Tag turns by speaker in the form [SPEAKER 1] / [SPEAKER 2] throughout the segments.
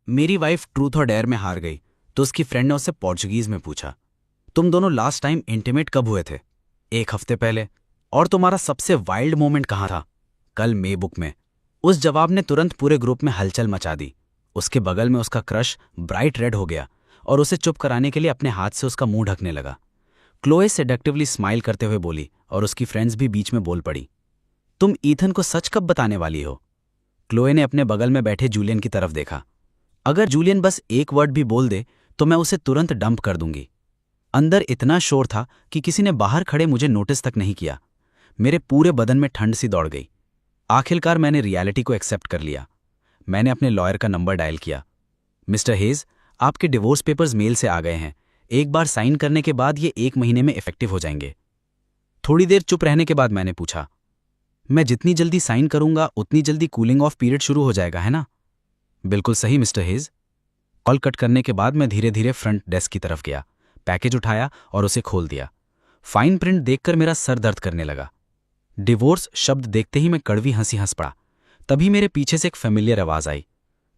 [SPEAKER 1] मेरी wife truth और dare में हार गई तो उसकी फ्रेंड ने उससे पोर्चुगीज में पूछा, तुम दोनों लास्ट टाइम इंटीमेट कब हुए थे? 1 हफ्ते पहले। और तुम्हारा सबसे वाइल्ड मोमेंट कहाँ था? कल मे बुक में। उस जवाब ने तुरंत पूरे ग्रुप में हलचल मचा दी। उसके बगल में उसका क्रश ब्राइट रेड हो गया और उसे चुप कराने के लिए अपने हाथ से उसका मुंह ढकने लगा। क्लोए सेडक्टिवली स्माइल करते हुए बोली और उसकी फ्रेंड्स भी बीच में बोल पड़ी, तुम ईथन को सच कब बताने वाली हो? क्लोए ने अपने बगल में बैठे जूलियन की तरफ देखा। अगर जूलियन बस एक वर्ड भी बोल दे तो मैं उसे तुरंत डंप कर दूंगी। अंदर इतना शोर था कि किसी ने बाहर खड़े मुझे नोटिस तक नहीं किया। मेरे पूरे बदन में ठंड सी दौड़ गई। आखिरकार मैंने रियलिटी को एक्सेप्ट कर लिया। मैंने अपने लॉयर का नंबर डायल किया। मिस्टर हेज, आपके डिवोर्स पेपर्स मेल से आ गए हैं। एक बार साइन करने के बाद ये 1 महीने में इफेक्टिव हो जाएंगे। थोड़ी देर चुप रहने के बाद मैंने पूछा, मैं जितनी जल्दी साइन करूंगा उतनी जल्दी कूलिंग ऑफ पीरियड शुरू हो जाएगा, है ना? बिल्कुल सही मिस्टर हेज। कॉल कट करने के बाद मैं धीरे धीरे फ्रंट डेस्क की तरफ गया, पैकेज उठाया और उसे खोल दिया। फाइन प्रिंट देखकर मेरा सर दर्द करने लगा। डिवोर्स शब्द देखते ही मैं कड़वी हंसी हंस पड़ा। तभी मेरे पीछे से एक फेमिलियर आवाज आई,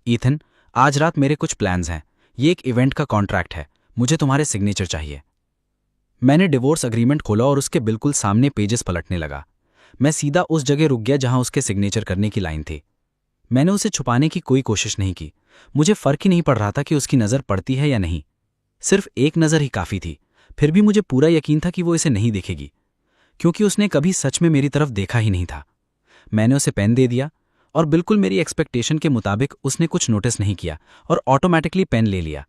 [SPEAKER 1] ईथन, आज रात मेरे कुछ प्लान्स हैं। ये एक इवेंट का कॉन्ट्रैक्ट है, मुझे तुम्हारे सिग्नेचर चाहिए। मैंने डिवोर्स अग्रीमेंट खोला और उसके बिल्कुल सामने पेजेस पलटने लगा। मैं सीधा उस जगह रुक गया जहां उसके सिग्नेचर करने की लाइन थी। मैंने उसे छुपाने की कोई कोशिश नहीं की। मुझे फर्क ही नहीं पड़ रहा था कि उसकी नज़र पड़ती है या नहीं। सिर्फ एक नज़र ही काफ़ी थी। फिर भी मुझे पूरा यकीन था कि वो इसे नहीं देखेगी, क्योंकि उसने कभी सच में मेरी तरफ देखा ही नहीं था। मैंने उसे पेन दे दिया और बिल्कुल मेरी एक्सपेक्टेशन के मुताबिक उसने कुछ नोटिस नहीं किया और ऑटोमेटिकली पेन ले लिया।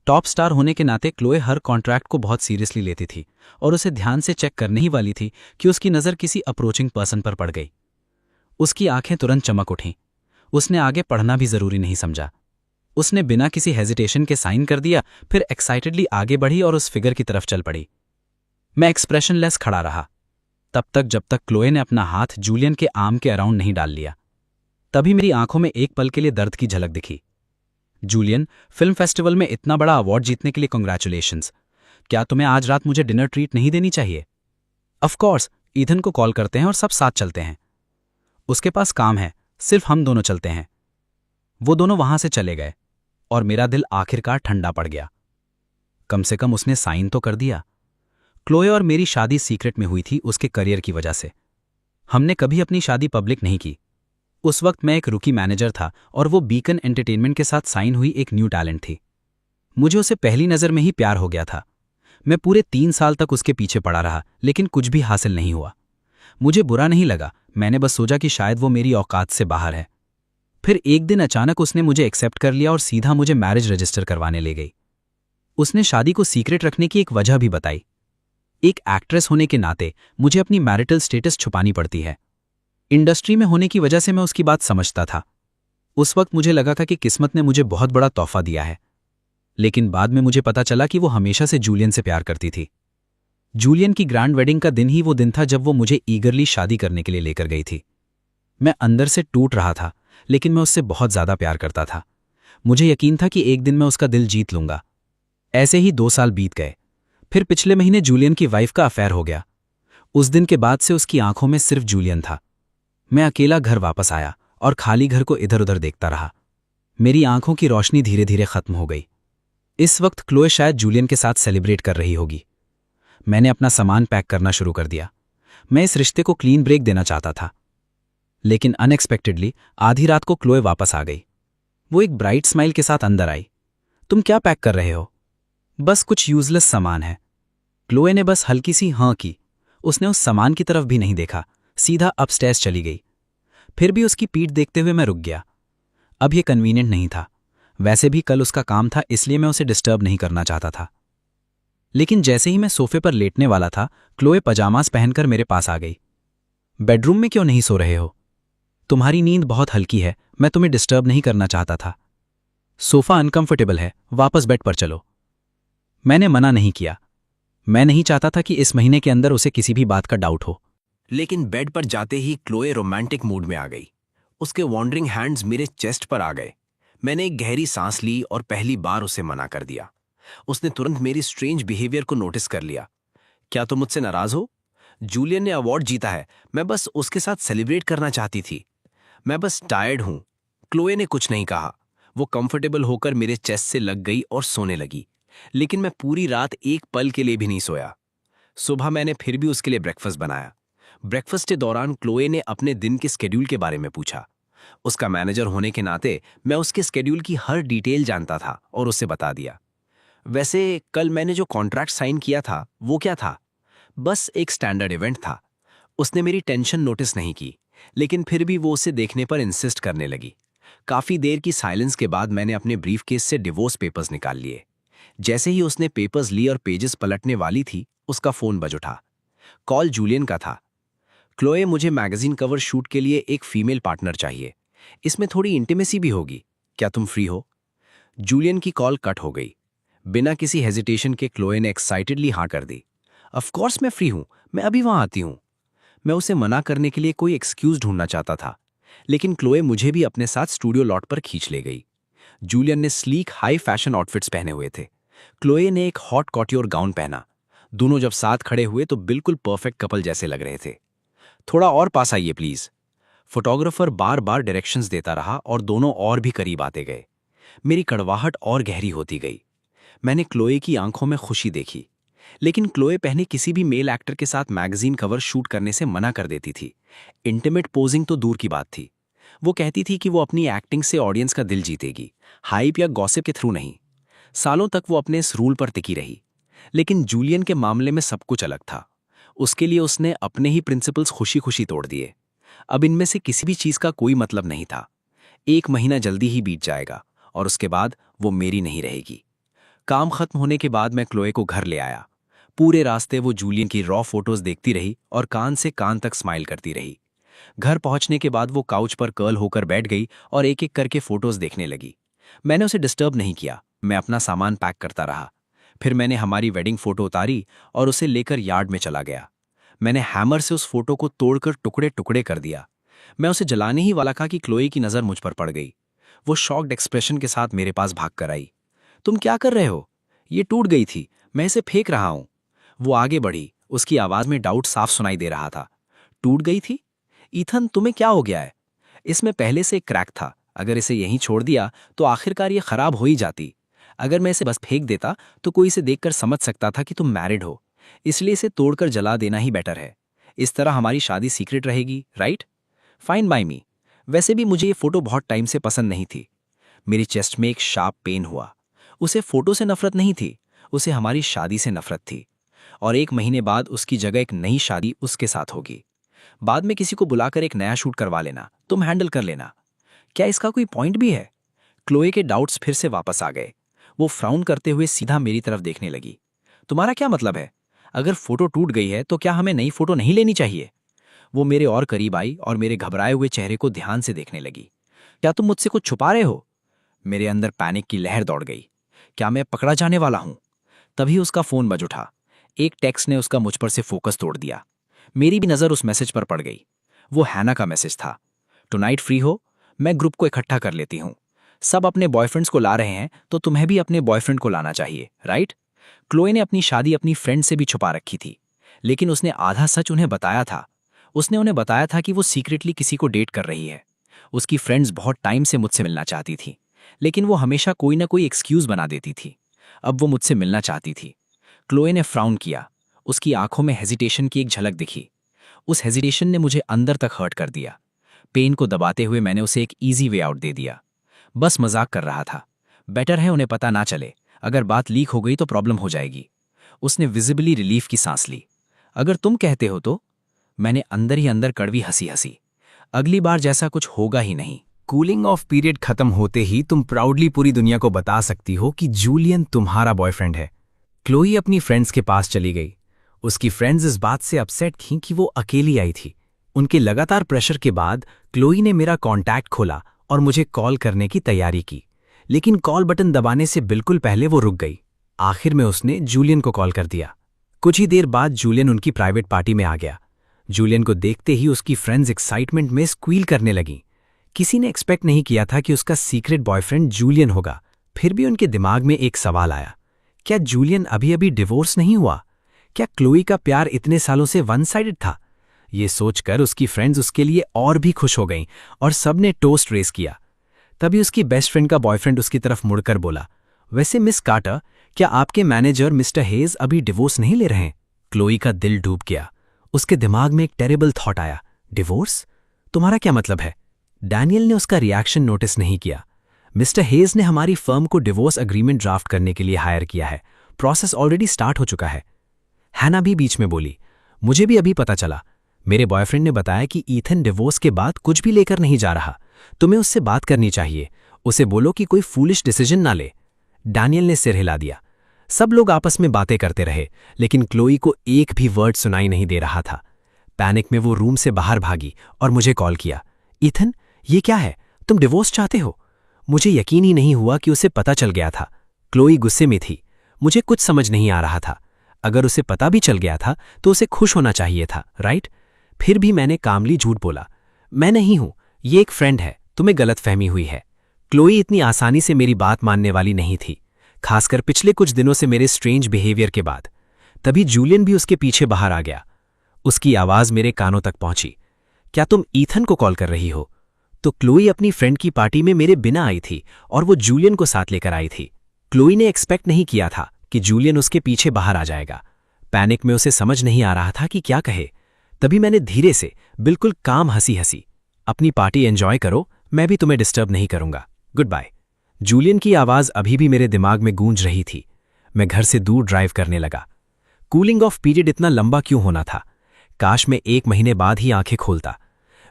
[SPEAKER 1] टॉप स्टार होने के नाते क्लोए हर कॉन्ट्रैक्ट को बहुत सीरियसली लेती थी और उसे ध्यान से चेक करने ही वाली थी कि उसकी नज़र किसी अप्रोचिंग पर्सन पर पड़ गई। उसकी आंखें तुरंत चमक उठीं। उसने आगे पढ़ना भी जरूरी नहीं समझा। उसने बिना किसी हेजिटेशन के साइन कर दिया, फिर एक्साइटेडली आगे बढ़ी और उस फिगर की तरफ चल पड़ी। मैं एक्सप्रेशनलेस खड़ा रहा तब तक जब तक क्लोए ने अपना हाथ जूलियन के आर्म के अराउंड नहीं डाल लिया। तभी मेरी आंखों में एक पल के लिए दर्द की झलक दिखी। जूलियन, फिल्म फेस्टिवल में इतना बड़ा अवार्ड जीतने के लिए कांग्रेचुलेशंस। क्या तुम्हें आज रात मुझे डिनर ट्रीट नहीं देनी चाहिए? ऑफ कोर्स, ईथन को कॉल करते हैं और सब साथ चलते हैं। उसके पास काम है, सिर्फ हम दोनों चलते हैं। वो दोनों वहां से चले गए और मेरा दिल आखिरकार ठंडा पड़ गया। कम से कम उसने साइन तो कर दिया। क्लोए और मेरी शादी सीक्रेट में हुई थी उसके करियर की वजह से। हमने कभी अपनी शादी पब्लिक नहीं की। उस वक्त मैं एक रुकी मैनेजर था और वो बीकन एंटरटेनमेंट के साथ साइन हुई एक न्यू टैलेंट थी। मुझे उसे पहली नज़र में ही प्यार हो गया था। मैं पूरे 3 साल तक उसके पीछे पड़ा रहा, लेकिन कुछ भी हासिल नहीं हुआ। मुझे बुरा नहीं लगा, मैंने बस सोचा कि शायद वो मेरी औकात से बाहर है। फिर एक दिन अचानक उसने मुझे एक्सेप्ट कर लिया और सीधा मुझे मैरिज रजिस्टर करवाने ले गई। उसने शादी को सीक्रेट रखने की एक वजह भी बताई। एक एक्ट्रेस होने के नाते मुझे अपनी मैरिटल स्टेटस छुपानी पड़ती है। इंडस्ट्री में होने की वजह से मैं उसकी बात समझता था। उस वक्त मुझे लगा था कि किस्मत ने मुझे बहुत बड़ा तोहफा दिया है, लेकिन बाद में मुझे पता चला कि वो हमेशा से जूलियन से प्यार करती थी। जूलियन की ग्रैंड वेडिंग का दिन ही वो दिन था जब वो मुझे ईगरली शादी करने के लिए लेकर गई थी। मैं अंदर से टूट रहा था, लेकिन मैं उससे बहुत ज्यादा प्यार करता था। मुझे यकीन था कि एक दिन मैं उसका दिल जीत लूंगा। ऐसे ही 2 साल बीत गए। फिर पिछले महीने जूलियन की वाइफ का अफेयर हो गया। उस दिन के बाद से उसकी आंखों में सिर्फ जूलियन था। मैं अकेला घर वापस आया और खाली घर को इधर उधर देखता रहा। मेरी आंखों की रोशनी धीरे धीरे खत्म हो गई। इस वक्त क्लोए शायद जूलियन के साथ सेलिब्रेट कर रही होगी। मैंने अपना सामान पैक करना शुरू कर दिया। मैं इस रिश्ते को क्लीन ब्रेक देना चाहता था, लेकिन अनएक्सपेक्टेडली आधी रात को क्लोए वापस आ गई। वो एक ब्राइट स्माइल के साथ अंदर आई। तुम क्या पैक कर रहे हो? बस कुछ यूजलेस सामान है। क्लोए ने बस हल्की सी हाँ की। उसने उस सामान की तरफ भी नहीं देखा, सीधा अपस्टेयर्स चली गई। फिर भी उसकी पीठ देखते हुए मैं रुक गया। अब ये कन्वीनियंट नहीं था। वैसे भी कल उसका काम था, इसलिए मैं उसे डिस्टर्ब नहीं करना चाहता था। लेकिन जैसे ही मैं सोफे पर लेटने वाला था, क्लोए पजामास पहनकर मेरे पास आ गई। बेडरूम में क्यों नहीं सो रहे हो? तुम्हारी नींद बहुत हल्की है, मैं तुम्हें डिस्टर्ब नहीं करना चाहता था। सोफा अनकंफर्टेबल है, वापस बेड पर चलो। मैंने मना नहीं किया। मैं नहीं चाहता था कि इस महीने के अंदर उसे किसी भी बात का डाउट हो।
[SPEAKER 2] लेकिन बेड पर जाते ही क्लोए रोमांटिक मूड में आ गई। उसके वॉन्डरिंग हैंड्स मेरे चेस्ट पर आ गए। मैंने एक गहरी सांस ली और पहली बार उसे मना कर दिया। उसने तुरंत मेरी स्ट्रेंज बिहेवियर को नोटिस कर लिया। क्या तुम मुझसे नाराज हो? जूलियन ने अवार्ड जीता है, मैं बस उसके साथ सेलिब्रेट करना चाहती थी। मैं बस टायर्ड हूं। क्लोए ने कुछ नहीं कहा। वो कंफर्टेबल होकर मेरे चेस्ट से लग गई और सोने लगी, लेकिन मैं पूरी रात एक पल के लिए भी नहीं सोया। सुबह मैंने फिर भी उसके लिए ब्रेकफास्ट बनाया। ब्रेकफास्ट के दौरान क्लोए ने अपने दिन के स्केड्यूल के बारे में पूछा। उसका मैनेजर होने के नाते मैं उसके स्केड्यूल की हर डिटेल जानता था और उससे बता दिया। वैसे कल मैंने जो कॉन्ट्रैक्ट साइन किया था वो क्या था? बस एक स्टैंडर्ड इवेंट था। उसने मेरी टेंशन नोटिस नहीं की, लेकिन फिर भी वो उसे देखने पर इंसिस्ट करने लगी। काफी देर की साइलेंस के बाद मैंने अपने ब्रीफकेस से डिवोर्स पेपर्स निकाल लिए। जैसे ही उसने पेपर्स ली और पेजेस पलटने वाली थी, उसका फोन बज उठा। कॉल जूलियन का था। क्लोए, मुझे मैगजीन कवर शूट के लिए एक फीमेल पार्टनर चाहिए। इसमें थोड़ी इंटीमेसी भी होगी। क्या तुम फ्री हो? जूलियन की कॉल कट हो गई। बिना किसी हेजिटेशन के क्लोए ने एक्साइटेडली हाँ कर दी। ऑफ कोर्स मैं फ्री हूं, मैं अभी वहां आती हूं। मैं उसे मना करने के लिए कोई एक्सक्यूज ढूंढना चाहता था, लेकिन क्लोए मुझे भी अपने साथ स्टूडियो लॉट पर खींच ले गई। जूलियन ने स्लीक हाई फैशन आउटफिट्स पहने हुए थे। क्लोए ने एक हॉट कॉट्योर गाउन पहना। दोनों जब साथ खड़े हुए तो बिल्कुल परफेक्ट कपल जैसे लग रहे थे। थोड़ा और पास आइए please. Photographer bar bar directions देता रहा और दोनों और भी करीब आते गए। मेरी कड़वाहट और गहरी होती गई। मैंने क्लोए की आंखों में खुशी देखी, लेकिन क्लोए पहले किसी भी मेल एक्टर के साथ मैगजीन कवर शूट करने से मना कर देती थी। इंटीमेट पोजिंग तो दूर की बात थी। वो कहती थी कि वो अपनी एक्टिंग से ऑडियंस का दिल जीतेगी, हाइप या गॉसिप के थ्रू नहीं। सालों तक वो अपने इस रूल पर टिकी रही, लेकिन जूलियन के मामले में सब कुछ अलग था। उसके लिए उसने अपने ही प्रिंसिपल्स खुशी खुशी तोड़ दिए। अब इनमें से किसी भी चीज का कोई मतलब नहीं था। 1 महीना जल्दी ही बीत जाएगा और उसके बाद वो मेरी नहीं रहेगी। काम खत्म होने के बाद मैं क्लोए को घर ले आया। पूरे रास्ते वो जूलियन की रॉ फोटोज देखती रही और कान से कान तक स्माइल करती रही। घर पहुंचने के बाद वो काउच पर कर्ल होकर बैठ गई और एक एक करके फोटोज देखने लगी। मैंने उसे डिस्टर्ब नहीं किया, मैं अपना सामान पैक करता रहा। फिर मैंने हमारी वेडिंग फोटो उतारी और उसे लेकर यार्ड में चला गया। मैंने हैमर से उस फोटो को तोड़कर टुकड़े टुकड़े कर दिया। मैं उसे जलाने ही वाला था कि क्लोए की नज़र मुझ पर पड़ गई। वो शॉक्ड एक्सप्रेशन के साथ मेरे पास भाग कर आई। तुम क्या कर रहे हो? ये टूट गई थी, मैं इसे फेंक रहा हूं। वो आगे बढ़ी, उसकी आवाज में डाउट साफ सुनाई दे रहा था। टूट गई थी? ईथन, तुम्हें क्या हो गया है? इसमें पहले से एक क्रैक था। अगर इसे यहीं छोड़ दिया तो आखिरकार ये खराब हो ही जाती। अगर मैं इसे बस फेंक देता तो कोई इसे देखकर समझ सकता था कि तुम मैरिड हो। इसलिए इसे तोड़कर जला देना ही बेटर है। इस तरह हमारी शादी सीक्रेट रहेगी, राइट? फाइन बाय मी। वैसे भी मुझे ये फोटो बहुत टाइम से पसंद नहीं थी। मेरी चेस्ट में एक शार्प पेन हुआ। उसे फोटो से नफरत नहीं थी, उसे हमारी शादी से नफरत थी। और 1 महीने बाद उसकी जगह एक नई शादी उसके साथ होगी। बाद में किसी को बुलाकर एक नया शूट करवा लेना, तुम हैंडल कर लेना। क्या इसका कोई पॉइंट भी है? क्लोए के डाउट्स फिर से वापस आ गए। वो फ्राउन करते हुए सीधा मेरी तरफ देखने लगी। तुम्हारा क्या मतलब है? अगर फोटो टूट गई है तो क्या हमें नई फोटो नहीं लेनी चाहिए? वो मेरे और करीब आई और मेरे घबराए हुए चेहरे को ध्यान से देखने लगी। क्या तुम मुझसे कुछ छुपा रहे हो? मेरे अंदर पैनिक की लहर दौड़ गई। क्या मैं पकड़ा जाने वाला हूं? तभी उसका फोन बज उठा। एक टेक्स्ट ने उसका मुझ पर से फोकस तोड़ दिया। मेरी भी नजर उस मैसेज पर पड़ गई। वो हैना का मैसेज था। टुनाइट फ्री हो? मैं ग्रुप को इकट्ठा कर लेती हूँ। सब अपने बॉयफ्रेंड्स को ला रहे हैं तो तुम्हें भी अपने बॉयफ्रेंड को लाना चाहिए, राइट? क्लोए ने अपनी शादी अपनी फ्रेंड से भी छुपा रखी थी, लेकिन उसने आधा सच उन्हें बताया था। उसने उन्हें बताया था कि वो सीक्रेटली किसी को डेट कर रही है। उसकी फ्रेंड्स बहुत टाइम से मुझसे मिलना चाहती थी, लेकिन वो हमेशा कोई ना कोई एक्सक्यूज बना देती थी। अब वो मुझसे मिलना चाहती थी। क्लोए ने फ्राउन किया। उसकी आंखों में हेजिटेशन की एक झलक दिखी। उस हेजिटेशन ने मुझे अंदर तक हर्ट कर दिया। पेन को दबाते हुए मैंने उसे एक ईजी वे आउट दे दिया। बस मजाक कर रहा था। बेटर है उन्हें पता ना चले। अगर बात लीक हो गई तो प्रॉब्लम हो जाएगी। उसने विजिबली रिलीफ की सांस ली। अगर तुम कहते हो तो। मैंने अंदर ही अंदर कड़वी हंसी हंसी। अगली बार जैसा कुछ होगा ही नहीं।
[SPEAKER 3] कूलिंग ऑफ पीरियड खत्म होते ही तुम प्राउडली पूरी दुनिया को बता सकती हो कि जूलियन तुम्हारा बॉयफ्रेंड है। क्लोई अपनी फ्रेंड्स के पास चली गई। उसकी फ्रेंड्स इस बात से अपसेट थीं कि वो अकेली आई थी। उनके लगातार प्रेशर के बाद क्लोई ने मेरा कॉन्टैक्ट खोला और मुझे कॉल करने की तैयारी की, लेकिन कॉल बटन दबाने से बिल्कुल पहले वो रुक गई। आखिर में उसने जूलियन को कॉल कर दिया। कुछ ही देर बाद जूलियन उनकी प्राइवेट पार्टी में आ गया। जूलियन को देखते ही उसकी फ्रेंड्स एक्साइटमेंट में स्क्वील करने लगीं। किसी ने एक्सपेक्ट नहीं किया था कि उसका सीक्रेट बॉयफ्रेंड जूलियन होगा। फिर भी उनके दिमाग में एक सवाल आया, क्या जूलियन अभी अभी डिवोर्स नहीं हुआ? क्या क्लोई का प्यार इतने सालों से वन साइडेड था? ये सोचकर उसकी फ्रेंड्स उसके लिए और भी खुश हो गईं और सबने टोस्ट रेस किया। तभी उसकी बेस्ट फ्रेंड का बॉयफ्रेंड उसकी तरफ मुड़कर बोला, वैसे मिस कार्टर, क्या आपके मैनेजर मिस्टर हेज अभी डिवोर्स नहीं ले रहे हैं? क्लोई का दिल डूब गया। उसके दिमाग में एक टेरेबल थॉट आया, डिवोर्स? तुम्हारा क्या मतलब है? डैनियल ने उसका रिएक्शन नोटिस नहीं किया। मिस्टर हेज ने हमारी फर्म को डिवोर्स अग्रीमेंट ड्राफ्ट करने के लिए हायर किया है। प्रोसेस ऑलरेडी स्टार्ट हो चुका है। हैना भी बीच में बोली, मुझे भी अभी पता चला। मेरे बॉयफ्रेंड ने बताया कि ईथन डिवोर्स के बाद कुछ भी लेकर नहीं जा रहा। तुम्हें उससे बात करनी चाहिए। उसे बोलो कि कोई फूलिश डिसीजन ना ले। डैनियल ने सिर हिला दिया। सब लोग आपस में बातें करते रहे, लेकिन क्लोई को एक भी वर्ड सुनाई नहीं दे रहा था। पैनिक में वो रूम से बाहर भागी और मुझे कॉल किया, ईथन, ये क्या है? तुम डिवोर्स चाहते हो? मुझे यकीन ही नहीं हुआ कि उसे पता चल गया था। क्लोई गुस्से में थी। मुझे कुछ समझ नहीं आ रहा था। अगर उसे पता भी चल गया था तो उसे खुश होना चाहिए था, राइट? फिर भी मैंने कामली झूठ बोला, मैं नहीं हूं, ये एक फ्रेंड है, तुम्हें गलतफहमी हुई है। क्लोई इतनी आसानी से मेरी बात मानने वाली नहीं थी, खासकर पिछले कुछ दिनों से मेरे स्ट्रेंज बिहेवियर के बाद। तभी जूलियन भी उसके पीछे बाहर आ गया। उसकी आवाज मेरे कानों तक पहुंची, क्या तुम ईथन को कॉल कर रही हो? तो क्लोई अपनी फ्रेंड की पार्टी में मेरे बिना आई थी और वो जूलियन को साथ लेकर आई थी। क्लोई ने एक्सपेक्ट नहीं किया था कि जूलियन उसके पीछे बाहर आ जाएगा। पैनिक में उसे समझ नहीं आ रहा था कि क्या कहे। तभी मैंने धीरे से, बिल्कुल काम हंसी, अपनी पार्टी एंजॉय करो, मैं भी तुम्हें डिस्टर्ब नहीं करूंगा, गुड बाय। जूलियन की आवाज अभी भी मेरे दिमाग में गूंज रही थी। मैं घर से दूर ड्राइव करने लगा। कूलिंग ऑफ पीरियड इतना लंबा क्यों होना था? काश मैं 1 महीने बाद ही आंखें खोलता।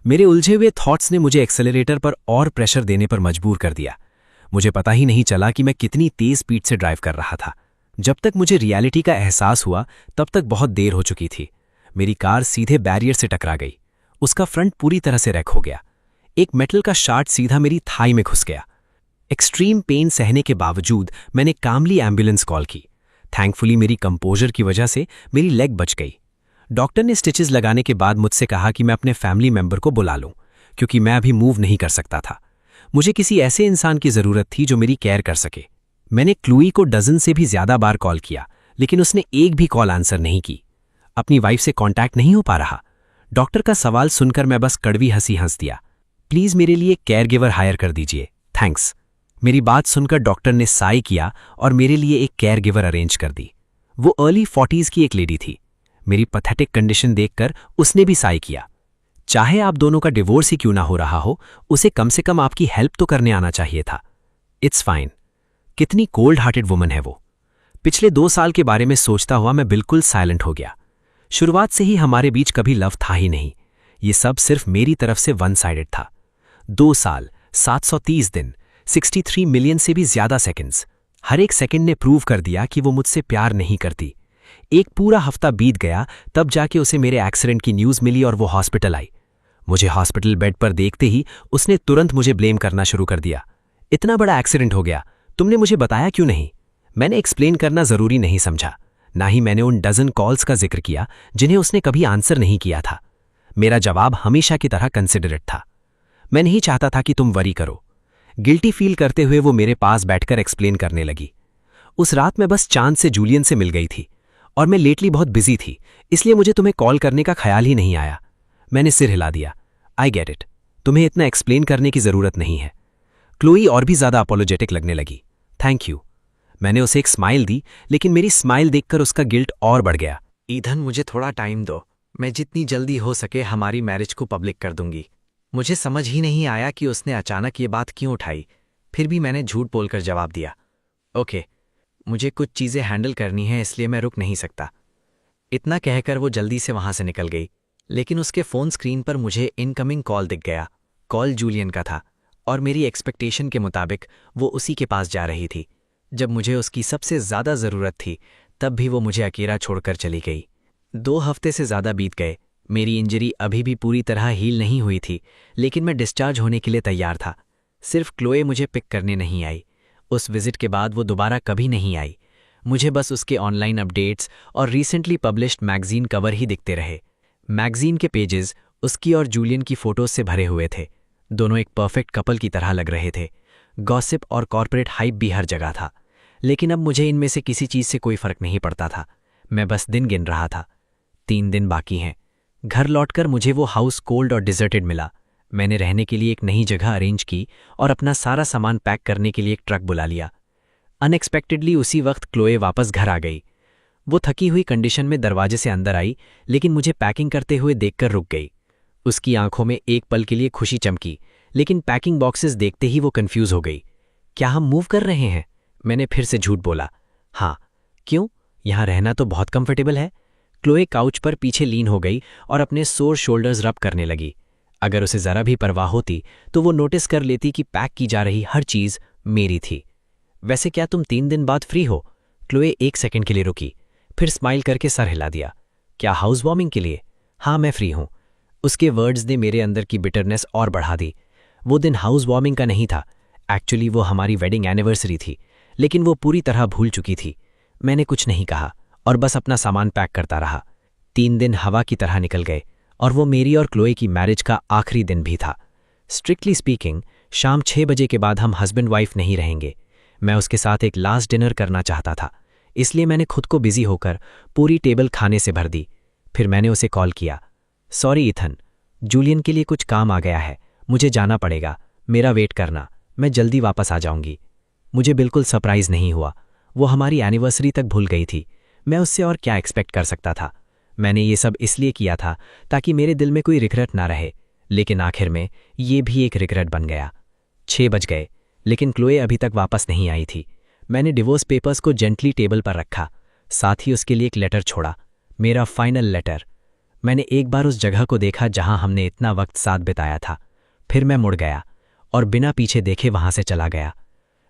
[SPEAKER 3] मेरे उलझे हुए थॉट्स ने मुझे एक्सेलरेटर पर और प्रेशर देने पर मजबूर कर दिया। मुझे पता ही नहीं चला कि मैं कितनी तेज स्पीड से ड्राइव कर रहा था। जब तक मुझे रियलिटी का एहसास हुआ तब तक बहुत देर हो चुकी थी। मेरी कार सीधे बैरियर से टकरा गई। उसका फ्रंट पूरी तरह से रैक हो गया। एक मेटल का शार्ट सीधा मेरी थाई में घुस गया। एक्सट्रीम पेन सहने के बावजूद मैंने कामली एम्बुलेंस कॉल की। थैंकफुली मेरी कंपोजर की वजह से मेरी लेग बच गई। डॉक्टर ने स्टिचेस लगाने के बाद मुझसे कहा कि मैं अपने फैमिली मेंबर को बुला लूं, क्योंकि मैं अभी मूव नहीं कर सकता था। मुझे किसी ऐसे इंसान की जरूरत थी जो मेरी केयर कर सके। मैंने क्लूई को डजन से भी ज्यादा बार कॉल किया, लेकिन उसने एक भी कॉल आंसर नहीं की। अपनी वाइफ से कांटेक्ट नहीं हो पा रहा। डॉक्टर का सवाल सुनकर मैं बस कड़वी हंसी हंस दिया। प्लीज मेरे लिए केयर गिवर हायर कर दीजिए, थैंक्स। मेरी बात सुनकर डॉक्टर ने साई किया और मेरे लिए एक केयर गिवर अरेंज कर दी। वो अर्ली 40s की एक लेडी थी। मेरी पैथेटिक कंडीशन देखकर उसने भी साई किया। चाहे आप दोनों का डिवोर्स ही क्यों ना हो रहा हो, उसे कम से कम आपकी हेल्प तो करने आना चाहिए था। It's fine. कितनी कोल्ड हार्टेड वुमन है वो। पिछले 2 साल के बारे में सोचता हुआ मैं बिल्कुल साइलेंट हो गया। शुरुआत से ही हमारे बीच कभी लव था ही नहीं। ये सब सिर्फ मेरी तरफ से वन साइडेड था। 2 साल, 730 दिन, 63 मिलियन से भी ज्यादा सेकंड्स। हर एक सेकंड ने प्रूव कर दिया कि वो मुझसे प्यार नहीं करती। एक पूरा हफ्ता बीत गया, तब जाके उसे मेरे एक्सीडेंट की न्यूज़ मिली और वो हॉस्पिटल आई। मुझे हॉस्पिटल बेड पर देखते ही उसने तुरंत मुझे ब्लेम करना शुरू कर दिया। इतना बड़ा एक्सीडेंट हो गया, तुमने मुझे बताया क्यों नहीं? मैंने एक्सप्लेन करना जरूरी नहीं समझा। ना ही मैंने उन डजन कॉल्स का जिक्र किया जिन्हें उसने कभी आंसर नहीं किया था। मेरा जवाब हमेशा की तरह कंसिडरेट था। मैं नहीं चाहता था कि तुम वरी करो। गिल्टी फील करते हुए वो मेरे पास बैठकर एक्सप्लेन करने लगी। उस रात मैं बस चांद से जूलियन से मिल गई थी और मैं लेटली बहुत बिजी थी, इसलिए मुझे तुम्हें कॉल करने का ख्याल ही नहीं आया। मैंने सिर हिला दिया। आई गेट इट, तुम्हें इतना एक्सप्लेन करने की जरूरत नहीं है। क्लोई और भी ज्यादा अपोलोजेटिक लगने लगी। Thank you. मैंने उसे एक स्माइल दी, लेकिन मेरी स्माइल देखकर उसका गिल्ट और बढ़ गया।
[SPEAKER 4] ईथन, मुझे थोड़ा टाइम दो। मैं जितनी जल्दी हो सके हमारी मैरिज को पब्लिक कर दूंगी। मुझे समझ ही नहीं आया कि उसने अचानक ये बात क्यों उठाई। फिर भी मैंने झूठ बोलकर जवाब दिया, ओके, मुझे कुछ चीज़ें हैंडल करनी है, इसलिए मैं रुक नहीं सकता। इतना कहकर वो जल्दी से वहां से निकल गई, लेकिन उसके फ़ोन स्क्रीन पर मुझे इनकमिंग कॉल दिख गया। कॉल जूलियन का था और मेरी एक्सपेक्टेशन के मुताबिक वो उसी के पास जा रही थी। जब मुझे उसकी सबसे ज़्यादा ज़रूरत थी, तब भी वो मुझे अकेला छोड़कर चली गई। 2 हफ्ते से ज़्यादा बीत गए। मेरी इंजरी अभी भी पूरी तरह हील नहीं हुई थी, लेकिन मैं डिस्चार्ज होने के लिए तैयार था। सिर्फ क्लोए मुझे पिक करने नहीं आई। उस विजिट के बाद वो दोबारा कभी नहीं आई। मुझे बस उसके ऑनलाइन अपडेट्स और रिसेंटली पब्लिश्ड मैगजीन कवर ही दिखते रहे। मैगजीन के पेजेस उसकी और जूलियन की फोटोज से भरे हुए थे। दोनों एक परफेक्ट कपल की तरह लग रहे थे। गॉसिप और कॉर्पोरेट हाइप भी हर जगह था, लेकिन अब मुझे इनमें से किसी चीज़ से कोई फर्क नहीं पड़ता था। मैं बस दिन गिन रहा था। 3 दिन बाकी हैं। घर लौटकर मुझे वो हाउस कोल्ड और डिजर्टेड मिला। मैंने रहने के लिए एक नई जगह अरेंज की और अपना सारा सामान पैक करने के लिए एक ट्रक बुला लिया। अनएक्सपेक्टेडली उसी वक्त क्लोए वापस घर आ गई। वो थकी हुई कंडीशन में दरवाजे से अंदर आई, लेकिन मुझे पैकिंग करते हुए देखकर रुक गई। उसकी आंखों में एक पल के लिए खुशी चमकी, लेकिन पैकिंग बॉक्सेस देखते ही वो कंफ्यूज हो गई। क्या हम मूव कर रहे हैं? मैंने फिर से झूठ बोला। हाँ। क्यों? यहाँ रहना तो बहुत कंफर्टेबल है। क्लोए काउच पर पीछे लीन हो गई और अपने सोर शोल्डर्स रब करने लगी। अगर उसे जरा भी परवाह होती तो वो नोटिस कर लेती कि पैक की जा रही हर चीज मेरी थी। वैसे क्या तुम 3 दिन बाद फ्री हो? क्लोए 1 सेकंड के लिए रुकी, फिर स्माइल करके सर हिला दिया। क्या हाउस वार्मिंग के लिए? हाँ, मैं फ्री हूं। उसके वर्ड्स ने मेरे अंदर की बिटरनेस और बढ़ा दी। वो दिन हाउस वार्मिंग का नहीं था, एक्चुअली वो हमारी वेडिंग एनिवर्सरी थी, लेकिन वो पूरी तरह भूल चुकी थी। मैंने कुछ नहीं कहा और बस अपना सामान पैक करता रहा। 3 दिन हवा की तरह निकल गए और वो मेरी और क्लोए की मैरिज का आखिरी दिन भी था। स्ट्रिक्टली स्पीकिंग, शाम 6 बजे के बाद हम हस्बैंड वाइफ नहीं रहेंगे। मैं उसके साथ एक लास्ट डिनर करना चाहता था, इसलिए मैंने खुद को बिजी होकर पूरी टेबल खाने से भर दी। फिर मैंने उसे कॉल किया। सॉरी ईथन, जूलियन के लिए कुछ काम आ गया है, मुझे जाना पड़ेगा। मेरा वेट करना, मैं जल्दी वापस आ जाऊंगी। मुझे बिल्कुल सरप्राइज नहीं हुआ। वो हमारी एनिवर्सरी तक भूल गई थी। मैं उससे और क्या एक्सपेक्ट कर सकता था? मैंने ये सब इसलिए किया था ताकि मेरे दिल में कोई रिग्रेट ना रहे, लेकिन आखिर में ये भी एक रिग्रेट बन गया। 6 बज गए, लेकिन क्लोए अभी तक वापस नहीं आई थी। मैंने डिवोर्स पेपर्स को जेंटली टेबल पर रखा, साथ ही उसके लिए एक लेटर छोड़ा, मेरा फाइनल लेटर। मैंने एक बार उस जगह को देखा जहां हमने इतना वक्त साथ बिताया था। फिर मैं मुड़ गया और बिना पीछे देखे वहां से चला गया।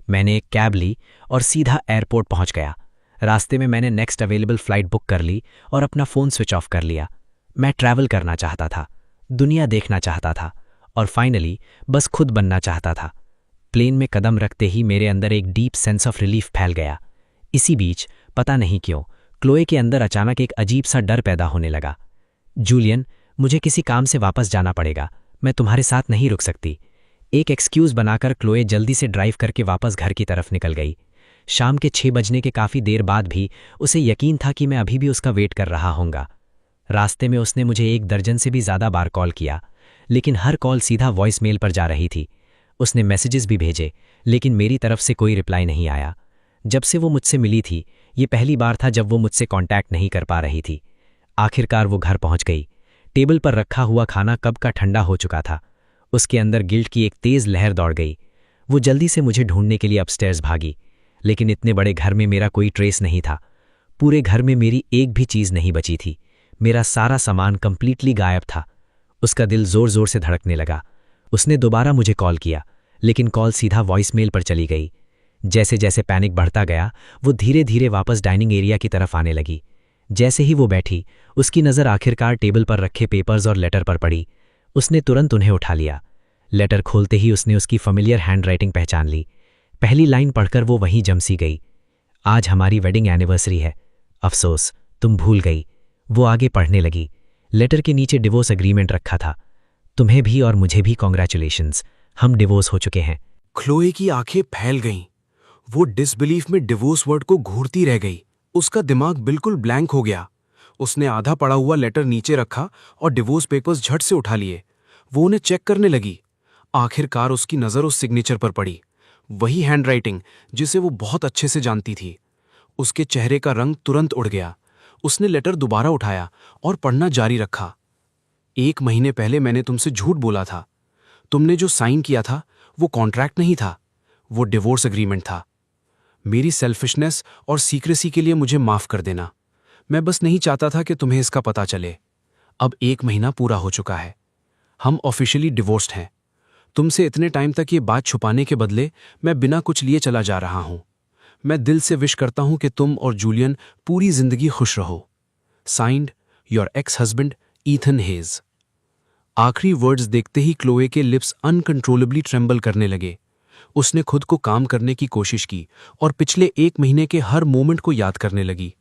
[SPEAKER 4] मैंने एक कैब ली और सीधा एयरपोर्ट पहुंच गया। रास्ते में मैंने नेक्स्ट अवेलेबल फ्लाइट बुक कर ली और अपना फ़ोन स्विच ऑफ कर लिया। मैं ट्रैवल करना चाहता था, दुनिया देखना चाहता था और फाइनली बस खुद बनना चाहता था। प्लेन में कदम रखते ही मेरे अंदर एक डीप सेंस ऑफ रिलीफ फैल गया। इसी बीच पता नहीं क्यों क्लोए के अंदर अचानक एक अजीब सा डर पैदा होने लगा। जूलियन, मुझे किसी काम से वापस जाना पड़ेगा, मैं तुम्हारे साथ नहीं रुक सकती। एक एक्सक्यूज बनाकर क्लोए जल्दी से ड्राइव करके वापस घर की तरफ निकल गई। शाम के 6 बजने के काफ़ी देर बाद भी उसे यकीन था कि मैं अभी भी उसका वेट कर रहा होऊंगा। रास्ते में उसने मुझे 1 दर्जन से भी ज़्यादा बार कॉल किया, लेकिन हर कॉल सीधा वॉइस मेल पर जा रही थी। उसने मैसेजेस भी भेजे, लेकिन मेरी तरफ से कोई रिप्लाई नहीं आया। जब से वो मुझसे मिली थी, ये पहली बार था जब वो मुझसे कांटेक्ट नहीं कर पा रही थी। आखिरकार वो घर पहुंच गई। टेबल पर रखा हुआ खाना कब का ठंडा हो चुका था। उसके अंदर गिल्ट की एक तेज़ लहर दौड़ गई। वो जल्दी से मुझे ढूंढने के लिए अपस्टेयर्स भागी, लेकिन इतने बड़े घर में मेरा कोई ट्रेस नहीं था। पूरे घर में मेरी एक भी चीज़ नहीं बची थी। मेरा सारा सामान कंप्लीटली गायब था। उसका दिल ज़ोर ज़ोर से धड़कने लगा। उसने दोबारा मुझे कॉल किया, लेकिन कॉल सीधा वॉइसमेल पर चली गई। जैसे जैसे पैनिक बढ़ता गया, वो धीरे धीरे वापस डाइनिंग एरिया की तरफ आने लगी। जैसे ही वो बैठी, उसकी नज़र आखिरकार टेबल पर रखे पेपर्स और लेटर पर पड़ी। उसने तुरंत उन्हें उठा लिया। लेटर खोलते ही उसने उसकी फैमिलियर हैंडराइटिंग पहचान ली। पहली लाइन पढ़कर वो वहीं जमसी गई। आज हमारी वेडिंग एनिवर्सरी है, अफसोस तुम भूल गई। वो आगे पढ़ने लगी। लेटर के नीचे डिवोर्स एग्रीमेंट रखा था। तुम्हें भी और मुझे भी कॉन्ग्रेचुलेशंस, हम डिवोर्स हो चुके हैं।
[SPEAKER 5] क्लोए की आंखें फैल गईं। वो डिसबिलीफ में डिवोर्स वर्ड को घूरती रह गई। उसका दिमाग बिल्कुल ब्लैंक हो गया। उसने आधा पड़ा हुआ लेटर नीचे रखा और डिवोर्स पेपर्स झट से उठा लिए। वो उन्हें चेक करने लगी। आखिरकार उसकी नज़र उस सिग्नेचर पर पड़ी, वही हैंडराइटिंग जिसे वो बहुत अच्छे से जानती थी। उसके चेहरे का रंग तुरंत उड़ गया। उसने लेटर दोबारा उठाया और पढ़ना जारी रखा। 1 महीने पहले मैंने तुमसे झूठ बोला था। तुमने जो साइन किया था वो कॉन्ट्रैक्ट नहीं था, वो डिवोर्स एग्रीमेंट था। मेरी सेल्फिशनेस और सीक्रेसी के लिए मुझे माफ कर देना। मैं बस नहीं चाहता था कि तुम्हें इसका पता चले। अब 1 महीना पूरा हो चुका है। हम ऑफिशियली डिवोर्स्ड हैं। तुमसे इतने टाइम तक ये बात छुपाने के बदले मैं बिना कुछ लिए चला जा रहा हूं। मैं दिल से विश करता हूं कि तुम और जूलियन पूरी जिंदगी खुश रहो। Signed, your ex husband Ethan hedge. आखिरी वर्ड्स देखते ही क्लोए के लिप्स अनकंट्रोलेबली ट्रेंबल करने लगे। उसने खुद को काम करने की कोशिश की और पिछले 1 महीने के हर मोमेंट को याद करने लगी।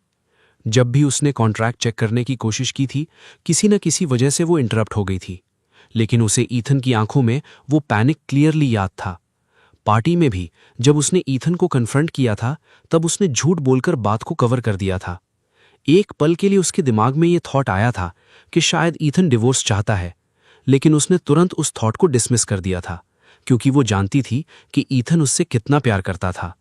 [SPEAKER 5] जब भी उसने कॉन्ट्रैक्ट चेक करने की कोशिश की थी, किसी न किसी वजह से वो इंटरप्ट हो गई थी, लेकिन उसे ईथन की आंखों में वो पैनिक क्लियरली याद था। पार्टी में भी जब उसने ईथन को कन्फ्रंट किया था, तब उसने झूठ बोलकर बात को कवर कर दिया था। एक पल के लिए उसके दिमाग में ये थॉट आया था कि शायद ईथन डिवोर्स चाहता है, लेकिन उसने तुरंत उस थॉट को डिसमिस कर दिया था, क्योंकि वो जानती थी कि ईथन उससे कितना प्यार करता था।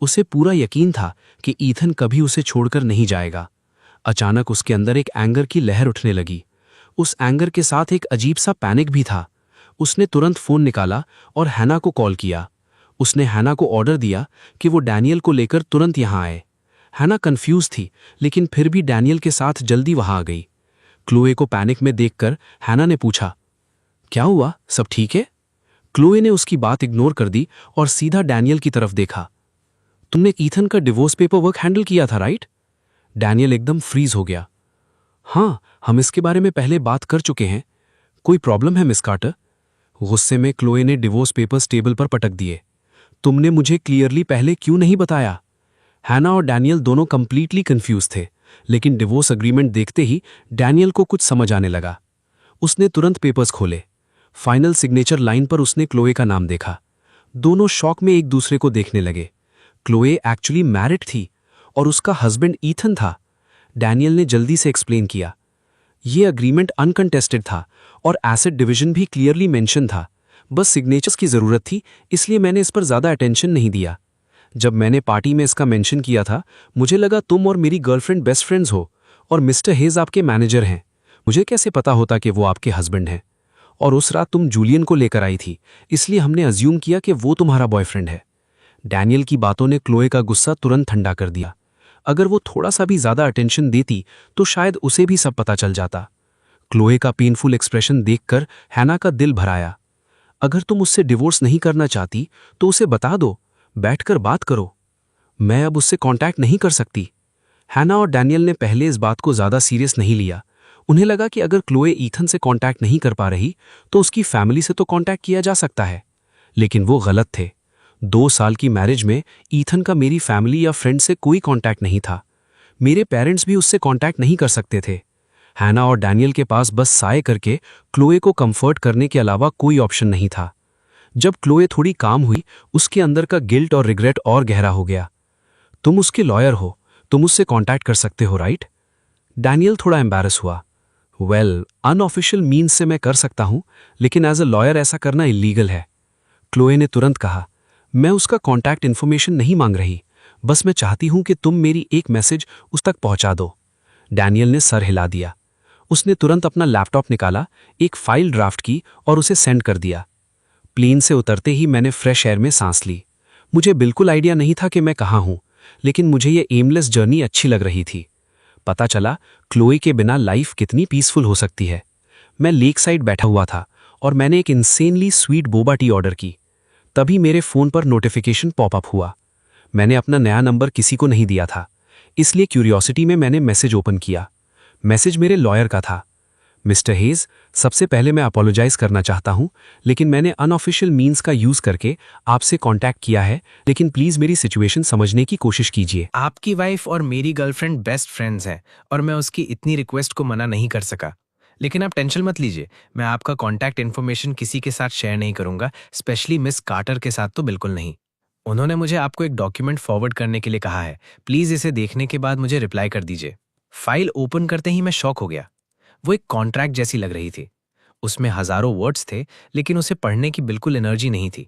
[SPEAKER 5] उसे पूरा यकीन था कि ईथन कभी उसे छोड़कर नहीं जाएगा। अचानक उसके अंदर एक एंगर की लहर उठने लगी। उस एंगर के साथ एक अजीब सा पैनिक भी था। उसने तुरंत फोन निकाला और हैना को कॉल किया। उसने हैना को ऑर्डर दिया कि वो डैनियल को लेकर तुरंत यहाँ आए। हैना कंफ्यूज थी, लेकिन फिर भी डैनियल के साथ जल्दी वहां आ गई। क्लोए को पैनिक में देखकर हैना ने पूछा, क्या हुआ, सब ठीक है? क्लोए ने उसकी बात इग्नोर कर दी और सीधा डैनियल की तरफ देखा। तुमने ईथन का डिवोर्स पेपर वर्क हैंडल किया था, राइट? डैनियल एकदम फ्रीज हो गया। हाँ, हम इसके बारे में पहले बात कर चुके हैं। कोई प्रॉब्लम है मिस कार्टर? गुस्से में क्लोए ने डिवोर्स पेपर्स टेबल पर पटक दिए। तुमने मुझे क्लियरली पहले क्यों नहीं बताया? हैना और डैनियल दोनों कंप्लीटली कंफ्यूज थे, लेकिन डिवोर्स अग्रीमेंट देखते ही डैनियल को कुछ समझ आने लगा। उसने तुरंत पेपर्स खोले। फाइनल सिग्नेचर लाइन पर उसने क्लोए का नाम देखा। दोनों शॉक में एक दूसरे को देखने लगे। क्लोए एक्चुअली मैरिड थी और उसका हस्बैंड ईथन था। डैनियल ने जल्दी से एक्सप्लेन किया, ये अग्रीमेंट अनकंटेस्टेड था और एसेट डिवीजन भी क्लियरली मेंशन था। बस सिग्नेचर्स की जरूरत थी, इसलिए मैंने इस पर ज्यादा अटेंशन नहीं दिया। जब मैंने पार्टी में इसका मेंशन किया था, मुझे लगा तुम और मेरी गर्लफ्रेंड बेस्ट फ्रेंड्स हो और मिस्टर हेज आपके मैनेजर हैं। मुझे कैसे पता होता कि वो आपके हस्बैंड हैं? और उस रात तुम जूलियन को लेकर आई थी, इसलिए हमने अज्यूम किया कि वो तुम्हारा बॉयफ्रेंड है। डैनियल की बातों ने क्लोए का गुस्सा तुरंत ठंडा कर दिया। अगर वो थोड़ा सा भी ज्यादा अटेंशन देती तो शायद उसे भी सब पता चल जाता। क्लोए का पेनफुल एक्सप्रेशन देखकर हैना का दिल भराया। अगर तुम उससे डिवोर्स नहीं करना चाहती तो उसे बता दो, बैठकर बात करो। मैं अब उससे कांटेक्ट नहीं कर सकती। हैना और डैनियल ने पहले इस बात को ज्यादा सीरियस नहीं लिया। उन्हें लगा कि अगर क्लोए ईथन से कांटेक्ट नहीं कर पा रही तो उसकी फैमिली से तो कांटेक्ट किया जा सकता है। लेकिन वो गलत थे। 2 साल की मैरिज में ईथन का मेरी फैमिली या फ्रेंड से कोई कांटेक्ट नहीं था। मेरे पेरेंट्स भी उससे कांटेक्ट नहीं कर सकते थे। हैना और डैनियल के पास बस साय करके क्लोए को कंफर्ट करने के अलावा कोई ऑप्शन नहीं था। जब क्लोए थोड़ी काम हुई, उसके अंदर का गिल्ट और रिग्रेट और गहरा हो गया। तुम उसके लॉयर हो, तुम उससे कांटेक्ट कर सकते हो, राइट? डैनियल थोड़ा एम्बैरस हुआ। वेल, अनऑफिशियल मीन्स से मैं कर सकता हूं, लेकिन एज अ लॉयर ऐसा करना इलीगल है। क्लोए ने तुरंत कहा, मैं उसका कांटेक्ट इन्फॉर्मेशन नहीं मांग रही, बस मैं चाहती हूं कि तुम मेरी एक मैसेज उस तक पहुंचा दो। डैनियल ने सर हिला दिया। उसने तुरंत अपना लैपटॉप निकाला, एक फाइल ड्राफ्ट की और उसे सेंड कर दिया। प्लेन से उतरते ही मैंने फ्रेश एयर में सांस ली। मुझे बिल्कुल आइडिया नहीं था कि मैं कहाँ हूं, लेकिन मुझे ये एमलेस जर्नी अच्छी लग रही थी। पता चला क्लोए के बिना लाइफ कितनी पीसफुल हो सकती है। मैं लेक साइड बैठा हुआ था और मैंने एक insanely sweet boba tea order की। तभी मेरे फोन पर नोटिफिकेशन पॉपअप हुआ। मैंने अपना नया नंबर किसी को नहीं दिया था, इसलिए क्यूरियोसिटी में मैंने मैसेज ओपन किया। मैसेज मेरे लॉयर का था। मिस्टर हेज, सबसे पहले मैं अपोलोजाइज करना चाहता हूं, लेकिन मैंने अनऑफिशियल मीन्स का यूज करके आपसे कांटेक्ट किया है, लेकिन प्लीज मेरी सिचुएशन समझने की कोशिश कीजिए।
[SPEAKER 2] आपकी वाइफ और मेरी गर्लफ्रेंड बेस्ट फ्रेंड्स हैं और मैं उसकी इतनी रिक्वेस्ट को मना नहीं कर सका। लेकिन आप टेंशन मत लीजिए, मैं आपका कांटेक्ट इन्फॉर्मेशन किसी के साथ शेयर नहीं करूंगा, स्पेशली मिस कार्टर के साथ तो बिल्कुल नहीं। उन्होंने मुझे आपको एक डॉक्यूमेंट फॉरवर्ड करने के लिए कहा है। प्लीज इसे देखने के बाद मुझे रिप्लाई कर दीजिए। फाइल ओपन करते ही मैं शॉक हो गया। वो एक कॉन्ट्रैक्ट जैसी लग रही थी। उसमें हजारों वर्ड्स थे, लेकिन उसे पढ़ने की बिल्कुल एनर्जी नहीं थी।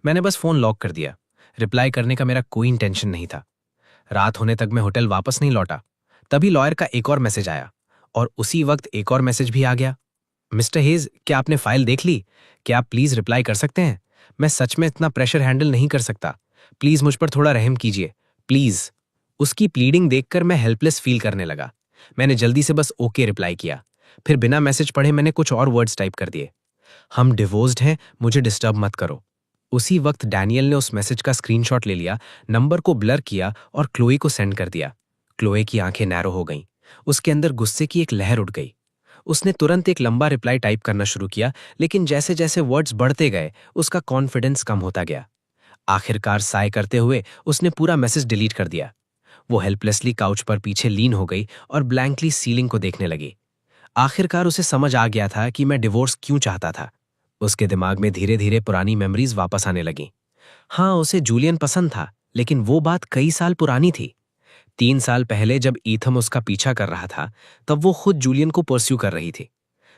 [SPEAKER 2] मैंने बस फोन लॉक कर दिया। रिप्लाई करने का मेरा कोई इंटेंशन नहीं था। रात होने तक मैं होटल वापस नहीं लौटा। तभी लॉयर का एक और मैसेज आया और उसी वक्त एक और मैसेज भी आ गया। मिस्टर हेज, क्या आपने फाइल देख ली? क्या आप प्लीज रिप्लाई कर सकते हैं? मैं सच में इतना प्रेशर हैंडल नहीं कर सकता। प्लीज मुझ पर थोड़ा रहम कीजिए, प्लीज। उसकी प्लीडिंग देखकर मैं हेल्पलेस फील करने लगा। मैंने जल्दी से बस ओके रिप्लाई किया। फिर बिना मैसेज पढ़े मैंने कुछ और वर्ड्स टाइप कर दिए। हम डिवोर्स्ड हैं, मुझे डिस्टर्ब मत करो। उसी वक्त डैनियल ने उस मैसेज का स्क्रीनशॉट ले लिया, नंबर को ब्लर किया और क्लोई को सेंड कर दिया। क्लोई की आंखें नैरो हो गईं। उसके अंदर गुस्से की एक लहर उठ गई। उसने तुरंत एक लंबा रिप्लाई टाइप करना शुरू किया, लेकिन जैसे जैसे वर्ड्स बढ़ते गए उसका कॉन्फिडेंस कम होता गया। आखिरकार साय करते हुए उसने पूरा मैसेज डिलीट कर दिया। वो हेल्पलेसली काउच पर पीछे लीन हो गई और ब्लैंकली सीलिंग को देखने लगी। आखिरकार उसे समझ आ गया था कि मैं डिवोर्स क्यों चाहता था। उसके दिमाग में धीरे धीरे पुरानी मेमोरीज वापस आने लगीं। हाँ, उसे जूलियन पसंद था, लेकिन वो बात कई साल पुरानी थी। 3 साल पहले जब ईथम उसका पीछा कर रहा था, तब वो खुद जूलियन को परस्यू कर रही थी।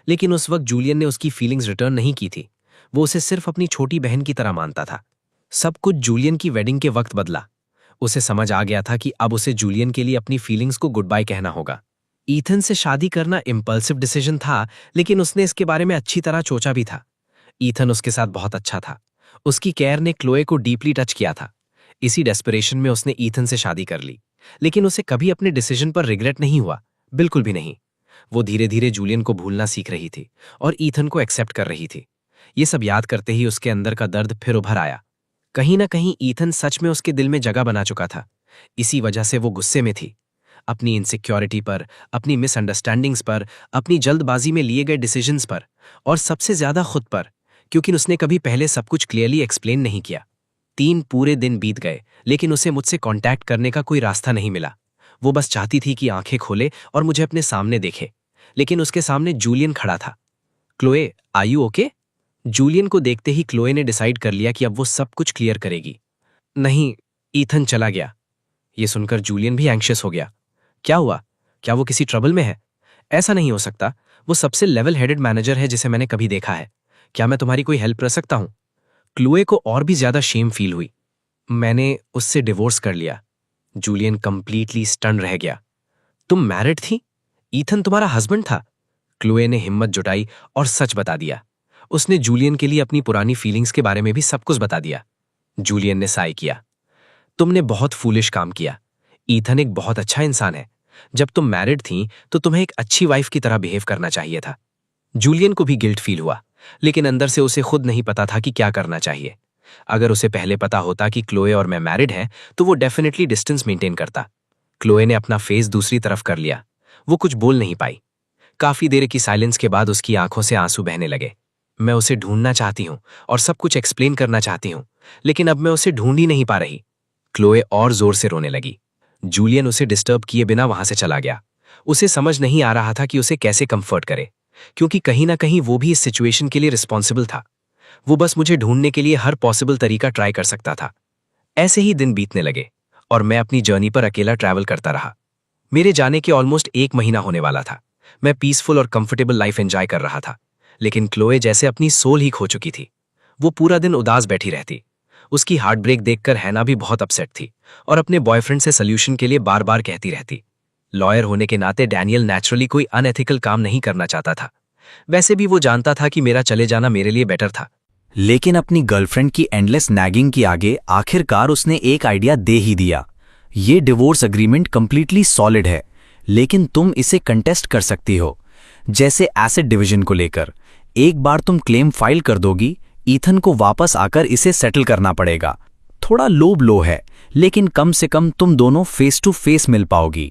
[SPEAKER 2] लेकिन उस वक्त जूलियन ने उसकी फीलिंग्स रिटर्न नहीं की थी। वो उसे सिर्फ अपनी छोटी बहन की तरह मानता था। सब कुछ जूलियन की वेडिंग के वक्त बदला। उसे समझ आ गया था कि अब उसे जूलियन के लिए अपनी फीलिंग्स को गुड बाय कहना होगा। ईथन से शादी करना इम्पल्सिव डिसीजन था, लेकिन उसने इसके बारे में अच्छी तरह सोचा भी था। ईथन उसके साथ बहुत अच्छा था। उसकी केयर ने क्लोए को डीपली टच किया था। इसी डेस्परेशन में उसने ईथन से शादी कर ली, लेकिन उसे कभी अपने डिसीजन पर रिग्रेट नहीं हुआ, बिल्कुल भी नहीं। वो धीरे धीरे जूलियन को भूलना सीख रही थी और ईथन को एक्सेप्ट कर रही थी। ये सब याद करते ही उसके अंदर का दर्द फिर उभर आया। कहीं ना कहीं ईथन सच में उसके दिल में जगह बना चुका था। इसी वजह से वो गुस्से में थी, अपनी इनसिक्योरिटी पर, अपनी मिसअंडरस्टैंडिंग्स पर, अपनी जल्दबाजी में लिए गए डिसीजंस पर, और सबसे ज्यादा खुद पर, क्योंकि उसने कभी पहले सब कुछ क्लियरली एक्सप्लेन नहीं किया। 3 पूरे दिन बीत गए, लेकिन उसे मुझसे कांटेक्ट करने का कोई रास्ता नहीं मिला। वो बस चाहती थी कि आंखें खोले और मुझे अपने सामने देखे, लेकिन उसके सामने जूलियन खड़ा था। Chloe, are you okay? Julian को देखते ही क्लोए ने डिसाइड कर लिया कि अब वो सब कुछ क्लियर करेगी। नहीं, ईथन चला गया। ये सुनकर जूलियन भी एंग्शियस हो गया। क्या हुआ? क्या वो किसी ट्रबल में है? ऐसा नहीं हो सकता। वो सबसे लेवल हेडेड मैनेजर है जिसे मैंने कभी देखा है। क्या मैं तुम्हारी कोई हेल्प कर सकता हूं? क्लोए को और भी ज्यादा शेम फील हुई। मैंने उससे डिवोर्स कर लिया। जूलियन कंप्लीटली स्टन रह गया। तुम मैरिड थी? ईथन तुम्हारा हस्बैंड था? क्लोए ने हिम्मत जुटाई और सच बता दिया। उसने जूलियन के लिए अपनी पुरानी फीलिंग्स के बारे में भी सब कुछ बता दिया। जूलियन ने साय किया। तुमने बहुत फूलिश काम किया। ईथन एक बहुत अच्छा इंसान है। जब तुम मैरिड थी तो तुम्हें एक अच्छी वाइफ की तरह बिहेव करना चाहिए था। जूलियन को भी गिल्ट फील हुआ, लेकिन अंदर से उसे खुद नहीं पता था कि क्या करना चाहिए। अगर उसे पहले पता होता कि क्लोए और मैं मैरिड हैं, तो वो डेफिनेटली डिस्टेंस मेंटेन करता। क्लोए ने अपना फेस दूसरी तरफ कर लिया। वो कुछ बोल नहीं पाई। काफी देर की साइलेंस के बाद उसकी आंखों से आंसू बहने लगे। मैं उसे ढूंढना चाहती हूं और सब कुछ एक्सप्लेन करना चाहती हूं, लेकिन अब मैं उसे ढूंढ ही नहीं पा रही। क्लोए और जोर से रोने लगी। जूलियन उसे डिस्टर्ब किए बिना वहां से चला गया। उसे समझ नहीं आ रहा था कि उसे कैसे कंफर्ट करे, क्योंकि कहीं ना कहीं वो भी इस सिचुएशन के लिए रिस्पॉन्सिबल था। वो बस मुझे ढूंढने के लिए हर पॉसिबल तरीका ट्राई कर सकता था। ऐसे ही दिन बीतने लगे और मैं अपनी जर्नी पर अकेला ट्रैवल करता रहा। मेरे जाने के ऑलमोस्ट 1 महीना होने वाला था। मैं पीसफुल और कंफर्टेबल लाइफ एंजॉय कर रहा था, लेकिन क्लोए जैसे अपनी सोल ही खो चुकी थी। वो पूरा दिन उदास बैठी रहती। उसकी हार्ट ब्रेक देखकर हैना भी बहुत अपसेट थी और अपने बॉयफ्रेंड से सल्यूशन के लिए बार बार कहती रहती। लॉयर होने के नाते डैनियल नेचुरली कोई अनएथिकल काम नहीं करना चाहता था। वैसे भी वो जानता था कि मेरा चले जाना मेरे लिए बेटर था।
[SPEAKER 1] लेकिन अपनी गर्लफ्रेंड की एंडलेस नैगिंग के आगे आखिरकार उसने एक आइडिया दे ही दिया। ये डिवोर्स एग्रीमेंट कंप्लीटली सॉलिड है, लेकिन तुम इसे कंटेस्ट कर सकती हो, जैसे एसेट डिवीजन को लेकर। एक बार तुम क्लेम फाइल कर दोगी, ईथन को वापस आकर इसे सेटल करना पड़ेगा। थोड़ा लो ब्लो है, लेकिन कम से कम तुम दोनों फेस टू फेस मिल पाओगी।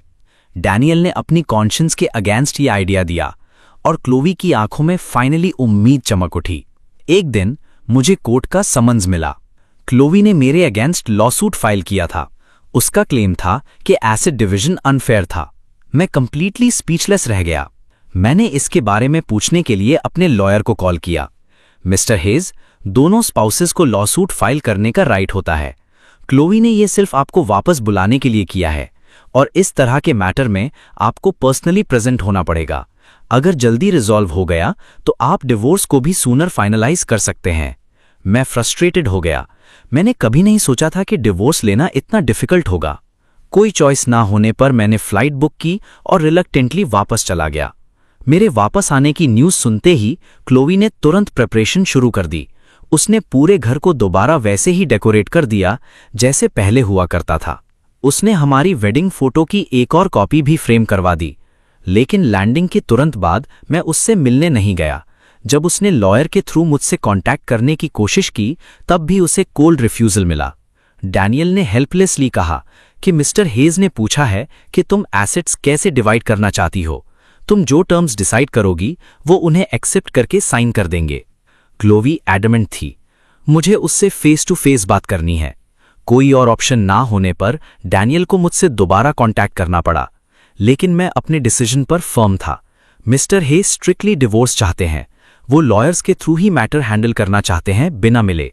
[SPEAKER 1] डैनियल ने अपनी कॉन्शियंस के अगेंस्ट ये आइडिया दिया और क्लोवी की आंखों में फाइनली उम्मीद चमक उठी। एक दिन मुझे कोर्ट का समन्स मिला। क्लोवी ने मेरे अगेंस्ट लॉसूट फाइल किया था। उसका क्लेम था कि एसेट डिवीजन अनफेयर था। मैं कंप्लीटली स्पीचलेस रह गया। मैंने इसके बारे में पूछने के लिए अपने लॉयर को कॉल किया। मिस्टर हेज, दोनों स्पाउसेस को लॉसूट फाइल करने का राइट होता है। क्लोवी ने यह सिर्फ आपको वापस बुलाने के लिए किया है और इस तरह के मैटर में आपको पर्सनली प्रेजेंट होना पड़ेगा। अगर जल्दी रिजॉल्व हो गया तो आप डिवोर्स को भी सूनर फाइनलाइज कर सकते हैं। मैं फ्रस्ट्रेटेड हो गया। मैंने कभी नहीं सोचा था कि डिवोर्स लेना इतना डिफिकल्ट होगा। कोई चॉइस ना होने पर मैंने फ्लाइट बुक की और रिलक्टेंटली वापस चला गया। मेरे वापस आने की न्यूज़ सुनते ही क्लोवी ने तुरंत प्रिपरेशन शुरू कर दी। उसने पूरे घर को दोबारा वैसे ही डेकोरेट कर दिया जैसे पहले हुआ करता था। उसने हमारी वेडिंग फोटो की एक और कॉपी भी फ्रेम करवा दी। लेकिन लैंडिंग के तुरंत बाद मैं उससे मिलने नहीं गया। जब उसने लॉयर के थ्रू मुझसे कांटेक्ट करने की कोशिश की, तब भी उसे कोल्ड रिफ्यूजल मिला। डैनियल ने हेल्पलेसली कहा कि मिस्टर हेज ने पूछा है कि तुम एसेट्स कैसे डिवाइड करना चाहती हो। तुम जो टर्म्स डिसाइड करोगी वो उन्हें एक्सेप्ट करके साइन कर देंगे। क्लोवी एडमेंट थी। मुझे उससे फेस टू फेस बात करनी है। कोई और ऑप्शन ना होने पर डैनियल को मुझसे दोबारा कांटेक्ट करना पड़ा, लेकिन मैं अपने डिसीजन पर फर्म था। मिस्टर हे स्ट्रिक्टली डिवोर्स चाहते हैं। वो लॉयर्स के थ्रू ही मैटर हैंडल करना चाहते हैं, बिना मिले।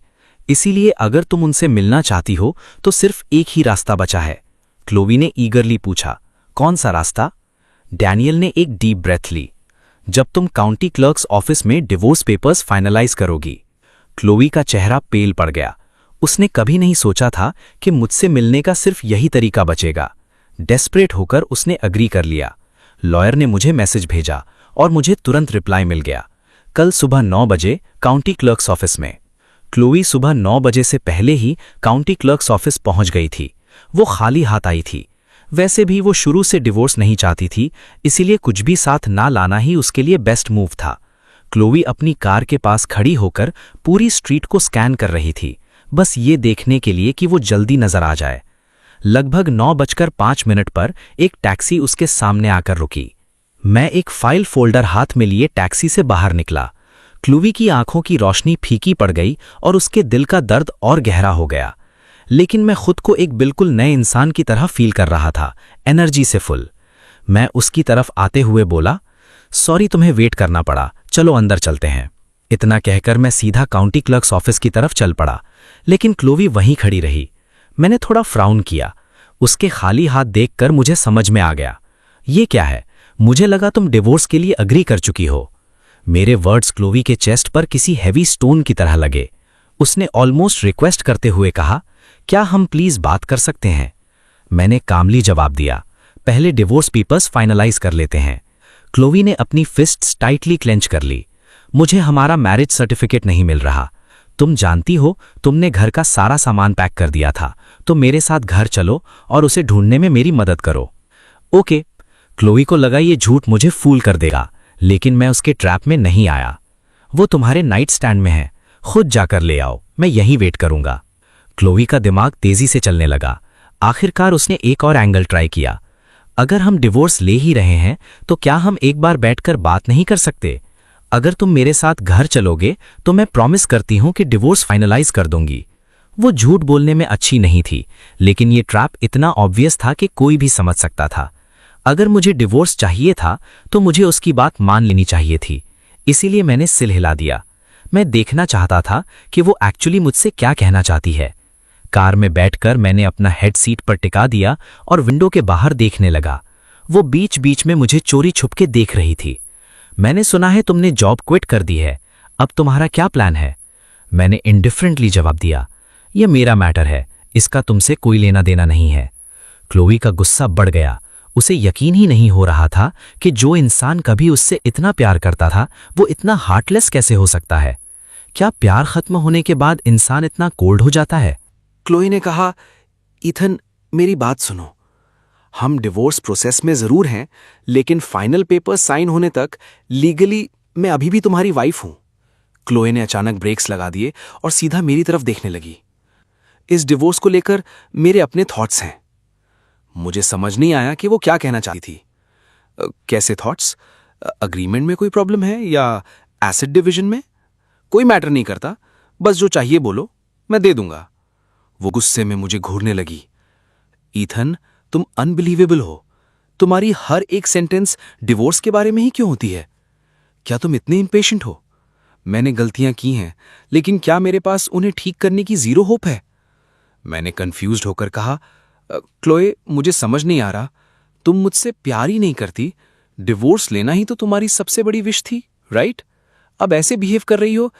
[SPEAKER 1] इसीलिए अगर तुम उनसे मिलना चाहती हो तो सिर्फ एक ही रास्ता बचा है। क्लोवी ने ईगरली पूछा, कौन सा रास्ता? डैनियल ने एक डीप ब्रेथ ली।
[SPEAKER 3] जब तुम काउंटी क्लर्क्स ऑफिस में डिवोर्स पेपर्स फाइनलाइज करोगी। क्लोई का चेहरा पेल पड़ गया। उसने कभी नहीं सोचा था कि मुझसे मिलने का सिर्फ यही तरीका बचेगा। डेस्परेट होकर उसने अग्री कर लिया। लॉयर ने मुझे मैसेज भेजा और मुझे तुरंत रिप्लाई मिल गया। कल सुबह 9 बजे काउंटी क्लर्क्स ऑफिस में। क्लोई सुबह 9 बजे से पहले ही काउंटी क्लर्क्स ऑफिस पहुंच गई थी। वो खाली हाथ आई थी। वैसे भी वो शुरू से डिवोर्स नहीं चाहती थी, इसीलिए कुछ भी साथ ना लाना ही उसके लिए बेस्ट मूव था। क्लोई अपनी कार के पास खड़ी होकर पूरी स्ट्रीट को स्कैन कर रही थी, बस ये देखने के लिए कि वो जल्दी नजर आ जाए। लगभग 9:05 पर एक टैक्सी उसके सामने आकर रुकी। मैं एक फाइल फोल्डर हाथ में लिए टैक्सी से बाहर निकला। क्लोई की आंखों की रोशनी फीकी पड़ गई और उसके दिल का दर्द और गहरा हो गया। लेकिन मैं खुद को एक बिल्कुल नए इंसान की तरह फील कर रहा था, एनर्जी से फुल। मैं उसकी तरफ आते हुए बोला, सॉरी तुम्हें वेट करना पड़ा, चलो अंदर चलते हैं। इतना कहकर मैं सीधा काउंटी क्लर्क्स ऑफिस की तरफ चल पड़ा, लेकिन क्लोई वहीं खड़ी रही। मैंने थोड़ा फ्राउन किया। उसके खाली हाथ देखकर मुझे समझ में आ गया। ये क्या है? मुझे लगा तुम डिवोर्स के लिए अग्री कर चुकी हो। मेरे वर्ड्स क्लोई के चेस्ट पर किसी हैवी स्टोन की तरह लगे। उसने ऑलमोस्ट रिक्वेस्ट करते हुए कहा, क्या हम प्लीज बात कर सकते हैं? मैंने कामली जवाब दिया, पहले डिवोर्स पेपर्स फाइनलाइज कर लेते हैं। क्लोई ने अपनी फिस्ट्स टाइटली क्लेंच कर ली। मुझे हमारा मैरिज सर्टिफिकेट नहीं मिल रहा। तुम जानती हो, तुमने घर का सारा सामान पैक कर दिया था, तो मेरे साथ घर चलो और उसे ढूंढने में मेरी मदद करो। ओके। क्लोई को लगा ये झूठ मुझे फूल कर देगा, लेकिन मैं उसके ट्रैप में नहीं आया। वो तुम्हारे नाइट स्टैंड में है, खुद जाकर ले आओ, मैं यहीं वेट करूंगा। क्लोई का दिमाग तेजी से चलने लगा। आखिरकार उसने एक और एंगल ट्राई किया। अगर हम डिवोर्स ले ही रहे हैं, तो क्या हम एक बार बैठकर बात नहीं कर सकते? अगर तुम मेरे साथ घर चलोगे तो मैं प्रॉमिस करती हूं कि डिवोर्स फाइनलाइज कर दूंगी। वो झूठ बोलने में अच्छी नहीं थी, लेकिन ये ट्रैप इतना ऑब्वियस था कि कोई भी समझ सकता था। अगर मुझे डिवोर्स चाहिए था तो मुझे उसकी बात मान लेनी चाहिए थी। इसीलिए मैंने सिर हिला दिया। मैं देखना चाहता था कि वो एक्चुअली मुझसे क्या कहना चाहती है। कार में बैठकर मैंने अपना हेड सीट पर टिका दिया और विंडो के बाहर देखने लगा। वो बीच बीच में मुझे चोरी छुपके देख रही थी। मैंने सुना है तुमने जॉब क्विट कर दी है, अब तुम्हारा क्या प्लान है? मैंने इंडिफरेंटली जवाब दिया, यह मेरा मैटर है, इसका तुमसे कोई लेना देना नहीं है। क्लोई का गुस्सा बढ़ गया। उसे यकीन ही नहीं हो रहा था कि जो इंसान कभी उससे इतना प्यार करता था, वो इतना हार्टलेस कैसे हो सकता है। क्या प्यार खत्म होने के बाद इंसान इतना कोल्ड हो जाता है?
[SPEAKER 5] क्लोई ने कहा, ईथन मेरी बात सुनो, हम डिवोर्स प्रोसेस में जरूर हैं, लेकिन फाइनल पेपर साइन होने तक लीगली मैं अभी भी तुम्हारी वाइफ हूं। क्लोई ने अचानक ब्रेक्स लगा दिए और सीधा मेरी तरफ देखने लगी। इस डिवोर्स को लेकर मेरे अपने थॉट्स हैं। मुझे समझ नहीं आया कि वो क्या कहना चाहती थी। कैसे थॉट्स? अग्रीमेंट में कोई प्रॉब्लम है या एसेट डिवीजन में? कोई मैटर नहीं करता, बस जो चाहिए बोलो, मैं दे दूंगा। वो गुस्से में मुझे घूरने लगी। ईथन, तुम अनबिलीवेबल हो। तुम्हारी हर एक सेंटेंस डिवोर्स के बारे में ही क्यों होती है? क्या तुम इतने इंपेशेंट हो? मैंने गलतियां की हैं, लेकिन क्या मेरे पास उन्हें ठीक करने की जीरो होप है? मैंने कंफ्यूज्ड होकर कहा, क्लोए, मुझे समझ नहीं आ रहा, तुम मुझसे प्यार ही नहीं करती, डिवोर्स लेना ही तो तुम्हारी सबसे बड़ी विश थी, राइट? अब ऐसे बिहेव कर रही हो।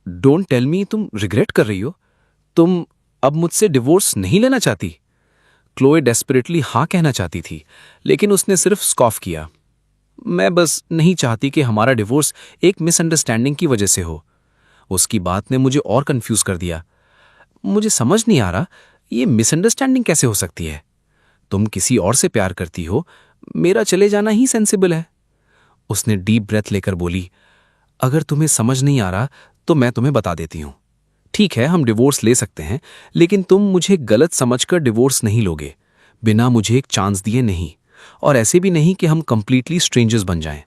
[SPEAKER 5] डोंट टेल मी तुम रिग्रेट कर रही हो। तुम अब मुझसे डिवोर्स नहीं लेना चाहती? क्लोए डेस्परेटली हाँ कहना चाहती थी, लेकिन उसने सिर्फ स्कॉफ किया। मैं बस नहीं चाहती कि हमारा डिवोर्स एक मिसअंडरस्टैंडिंग की वजह से हो। उसकी बात ने मुझे और कंफ्यूज कर दिया। मुझे समझ नहीं आ रहा, ये मिसअंडरस्टैंडिंग कैसे हो सकती है? तुम किसी और से प्यार करती हो, मेरा चले जाना ही सेंसिबल है। उसने डीप ब्रेथ लेकर बोली, अगर तुम्हें समझ नहीं आ रहा तो मैं तुम्हें बता देती हूं। ठीक है, हम डिवोर्स ले सकते हैं, लेकिन तुम मुझे गलत समझकर डिवोर्स नहीं लोगे, बिना मुझे एक चांस दिए नहीं, और ऐसे भी नहीं कि हम कंप्लीटली स्ट्रेंजर्स बन जाएं।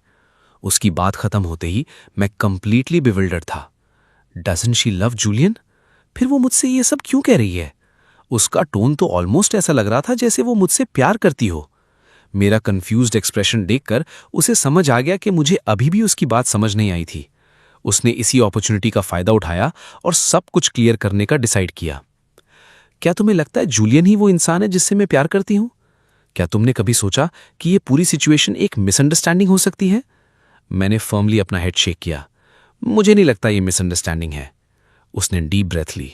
[SPEAKER 5] उसकी बात खत्म होते ही मैं कंप्लीटली बिविल्डर्ड था। Doesn't she love Julian? फिर वो मुझसे ये सब क्यों कह रही है? उसका टोन तो ऑलमोस्ट ऐसा लग रहा था जैसे वो मुझसे प्यार करती हो। मेरा कंफ्यूज्ड एक्सप्रेशन देखकर उसे समझ आ गया कि मुझे अभी भी उसकी बात समझ नहीं आई थी। उसने इसी अपॉर्चुनिटी का फायदा उठाया और सब कुछ क्लियर करने का डिसाइड किया। क्या तुम्हें लगता है जूलियन ही वो इंसान है जिससे मैं प्यार करती हूं? क्या तुमने कभी सोचा कि ये पूरी सिचुएशन एक मिसअंडरस्टैंडिंग हो सकती है? मैंने फर्मली अपना हेड शेक किया। मुझे नहीं लगता ये मिसअंडरस्टैंडिंग है। उसने डीप ब्रेथ ली।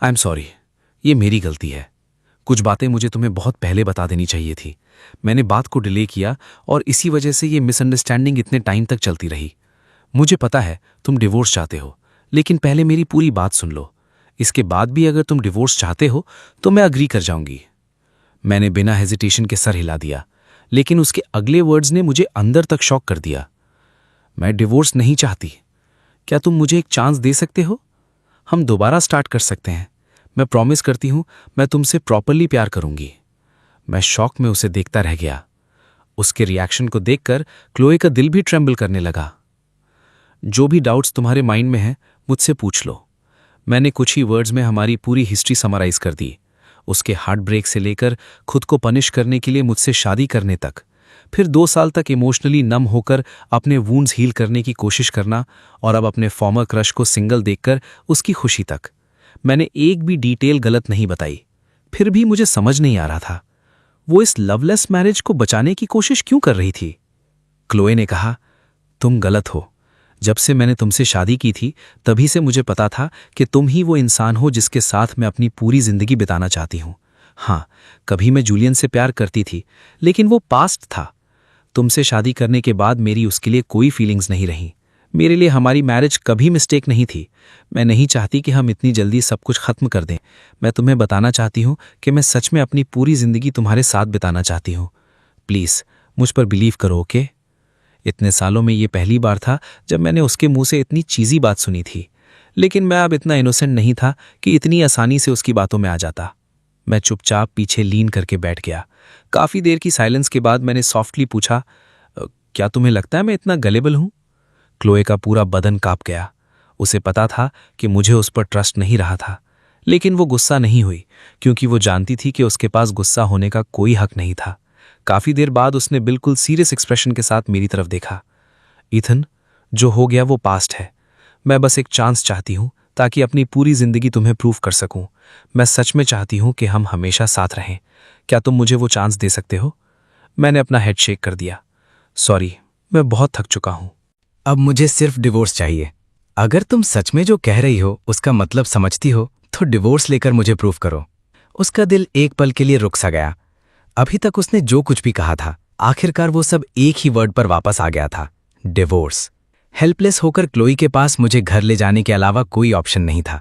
[SPEAKER 5] आई एम सॉरी, ये मेरी गलती है। कुछ बातें मुझे तुम्हें बहुत पहले बता देनी चाहिए थी। मैंने बात को डिले किया और इसी वजह से ये मिसअंडरस्टैंडिंग इतने टाइम तक चलती रही। मुझे पता है तुम डिवोर्स चाहते हो, लेकिन पहले मेरी पूरी बात सुन लो। इसके बाद भी अगर तुम डिवोर्स चाहते हो तो मैं अग्री कर जाऊंगी। मैंने बिना हेजिटेशन के सर हिला दिया, लेकिन उसके अगले वर्ड्स ने मुझे अंदर तक शॉक कर दिया। मैं डिवोर्स नहीं चाहती। क्या तुम मुझे एक चांस दे सकते हो? हम दोबारा स्टार्ट कर सकते हैं। मैं प्रॉमिस करती हूं मैं तुमसे प्रॉपरली प्यार करूंगी। मैं शॉक में उसे देखता रह गया। उसके रिएक्शन को देखकर क्लोए का दिल भी ट्रेंबल करने लगा। जो भी डाउट्स तुम्हारे माइंड में हैं मुझसे पूछ लो। मैंने कुछ ही वर्ड्स में हमारी पूरी हिस्ट्री समराइज कर दी। उसके हार्ट ब्रेक से लेकर खुद को पनिश करने के लिए मुझसे शादी करने तक, फिर 2 साल तक इमोशनली नम होकर अपने वूंड्स हील करने की कोशिश करना, और अब अपने फॉर्मर क्रश को सिंगल देखकर उसकी खुशी तक। मैंने एक भी डिटेल गलत नहीं बताई। फिर भी मुझे समझ नहीं आ रहा था वो इस लवलेस मैरिज को बचाने की कोशिश क्यों कर रही थी। क्लोए ने कहा, तुम गलत हो। जब से मैंने तुमसे शादी की थी तभी से मुझे पता था कि तुम ही वो इंसान हो जिसके साथ मैं अपनी पूरी जिंदगी बिताना चाहती हूं। हाँ, कभी मैं जूलियन से प्यार करती थी, लेकिन वो पास्ट था। तुमसे शादी करने के बाद मेरी उसके लिए कोई फीलिंग्स नहीं रही। मेरे लिए हमारी मैरिज कभी मिस्टेक नहीं थी। मैं नहीं चाहती कि हम इतनी जल्दी सब कुछ खत्म कर दें। मैं तुम्हें बताना चाहती हूँ कि मैं सच में अपनी पूरी जिंदगी तुम्हारे साथ बिताना चाहती हूँ। प्लीज़ मुझ पर बिलीव करो, ओके? इतने सालों में ये पहली बार था जब मैंने उसके मुंह से इतनी चीज़ी बात सुनी थी, लेकिन मैं अब इतना इनोसेंट नहीं था कि इतनी आसानी से उसकी बातों में आ जाता। मैं चुपचाप पीछे लीन करके बैठ गया। काफ़ी देर की साइलेंस के बाद मैंने सॉफ्टली पूछा, क्या तुम्हें लगता है मैं इतना गलेबल हूं? क्लोए का पूरा बदन कांप गया। उसे पता था कि मुझे उस पर ट्रस्ट नहीं रहा था, लेकिन वो गुस्सा नहीं हुई क्योंकि वो जानती थी कि उसके पास गुस्सा होने का कोई हक नहीं था। काफी देर बाद उसने बिल्कुल सीरियस एक्सप्रेशन के साथ मेरी तरफ देखा। ईथन, जो हो गया वो पास्ट है। मैं बस एक चांस चाहती हूं ताकि अपनी पूरी जिंदगी तुम्हें प्रूव कर सकूं। मैं सच में चाहती हूं कि हम हमेशा साथ रहें। क्या तुम मुझे वो चांस दे सकते हो? मैंने अपना हेड शेक कर दिया। सॉरी, मैं बहुत थक चुका हूं।
[SPEAKER 3] अब मुझे सिर्फ डिवोर्स चाहिए। अगर तुम सच में जो कह रही हो उसका मतलब समझती हो तो डिवोर्स लेकर मुझे प्रूफ करो। उसका दिल एक पल के लिए रुक सा गया। अभी तक उसने जो कुछ भी कहा था, आखिरकार वो सब एक ही वर्ड पर वापस आ गया था, डिवोर्स। हेल्पलेस होकर क्लोई के पास मुझे घर ले जाने के अलावा कोई ऑप्शन नहीं था।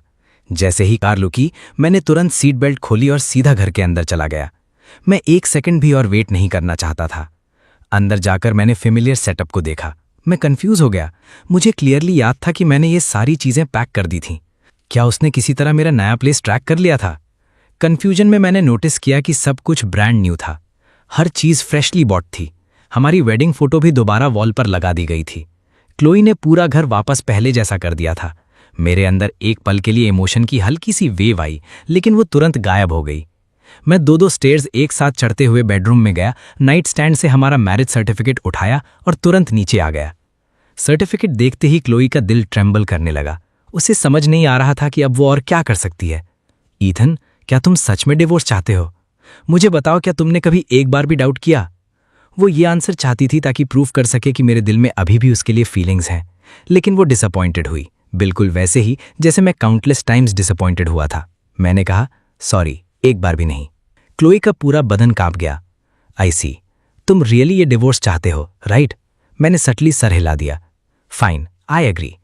[SPEAKER 3] जैसे ही कार रुकी, मैंने तुरंत सीट बेल्ट खोली और सीधा घर के अंदर चला गया। मैं 1 सेकंड भी और वेट नहीं करना चाहता था। अंदर जाकर मैंने फेमिलियर सेटअप को देखा। मैं कंफ्यूज हो गया। मुझे क्लियरली याद था कि मैंने ये सारी चीजें पैक कर दी थीं। क्या उसने किसी तरह मेरा नया प्लेस ट्रैक कर लिया था? कंफ्यूजन में मैंने नोटिस किया कि सब कुछ ब्रांड न्यू था। हर चीज फ्रेशली बॉट थी। हमारी वेडिंग फोटो भी दोबारा वॉल पर लगा दी गई थी। क्लोई ने पूरा घर वापस पहले जैसा कर दिया था। मेरे अंदर एक पल के लिए इमोशन की हल्की सी वेव आई, लेकिन वो तुरंत गायब हो गई। मैं 2 स्टेयर्स एक साथ चढ़ते हुए बेडरूम में गया, नाइट स्टैंड से हमारा मैरिज सर्टिफिकेट उठाया और तुरंत नीचे आ गया। सर्टिफिकेट देखते ही क्लोई का दिल ट्रेंबल करने लगा। उसे समझ नहीं आ रहा था कि अब वो और क्या कर सकती है। ईथन, क्या तुम सच में डिवोर्स चाहते हो? मुझे बताओ, क्या तुमने कभी एक बार भी डाउट किया? वो ये आंसर चाहती थी ताकि प्रूव कर सके कि मेरे दिल में अभी भी उसके लिए फीलिंग्स हैं, लेकिन वो डिसअपॉइंटेड हुई, बिल्कुल वैसे ही जैसे मैं काउंटलेस टाइम्स डिसअपॉइंटेड हुआ था। मैंने कहा, सॉरी, एक बार भी नहीं। क्लोई का पूरा बदन कांप गया। आई सी, तुम रियली ये डिवोर्स चाहते हो, राइट? मैंने सटली सर हिला दिया। Fine, I agree.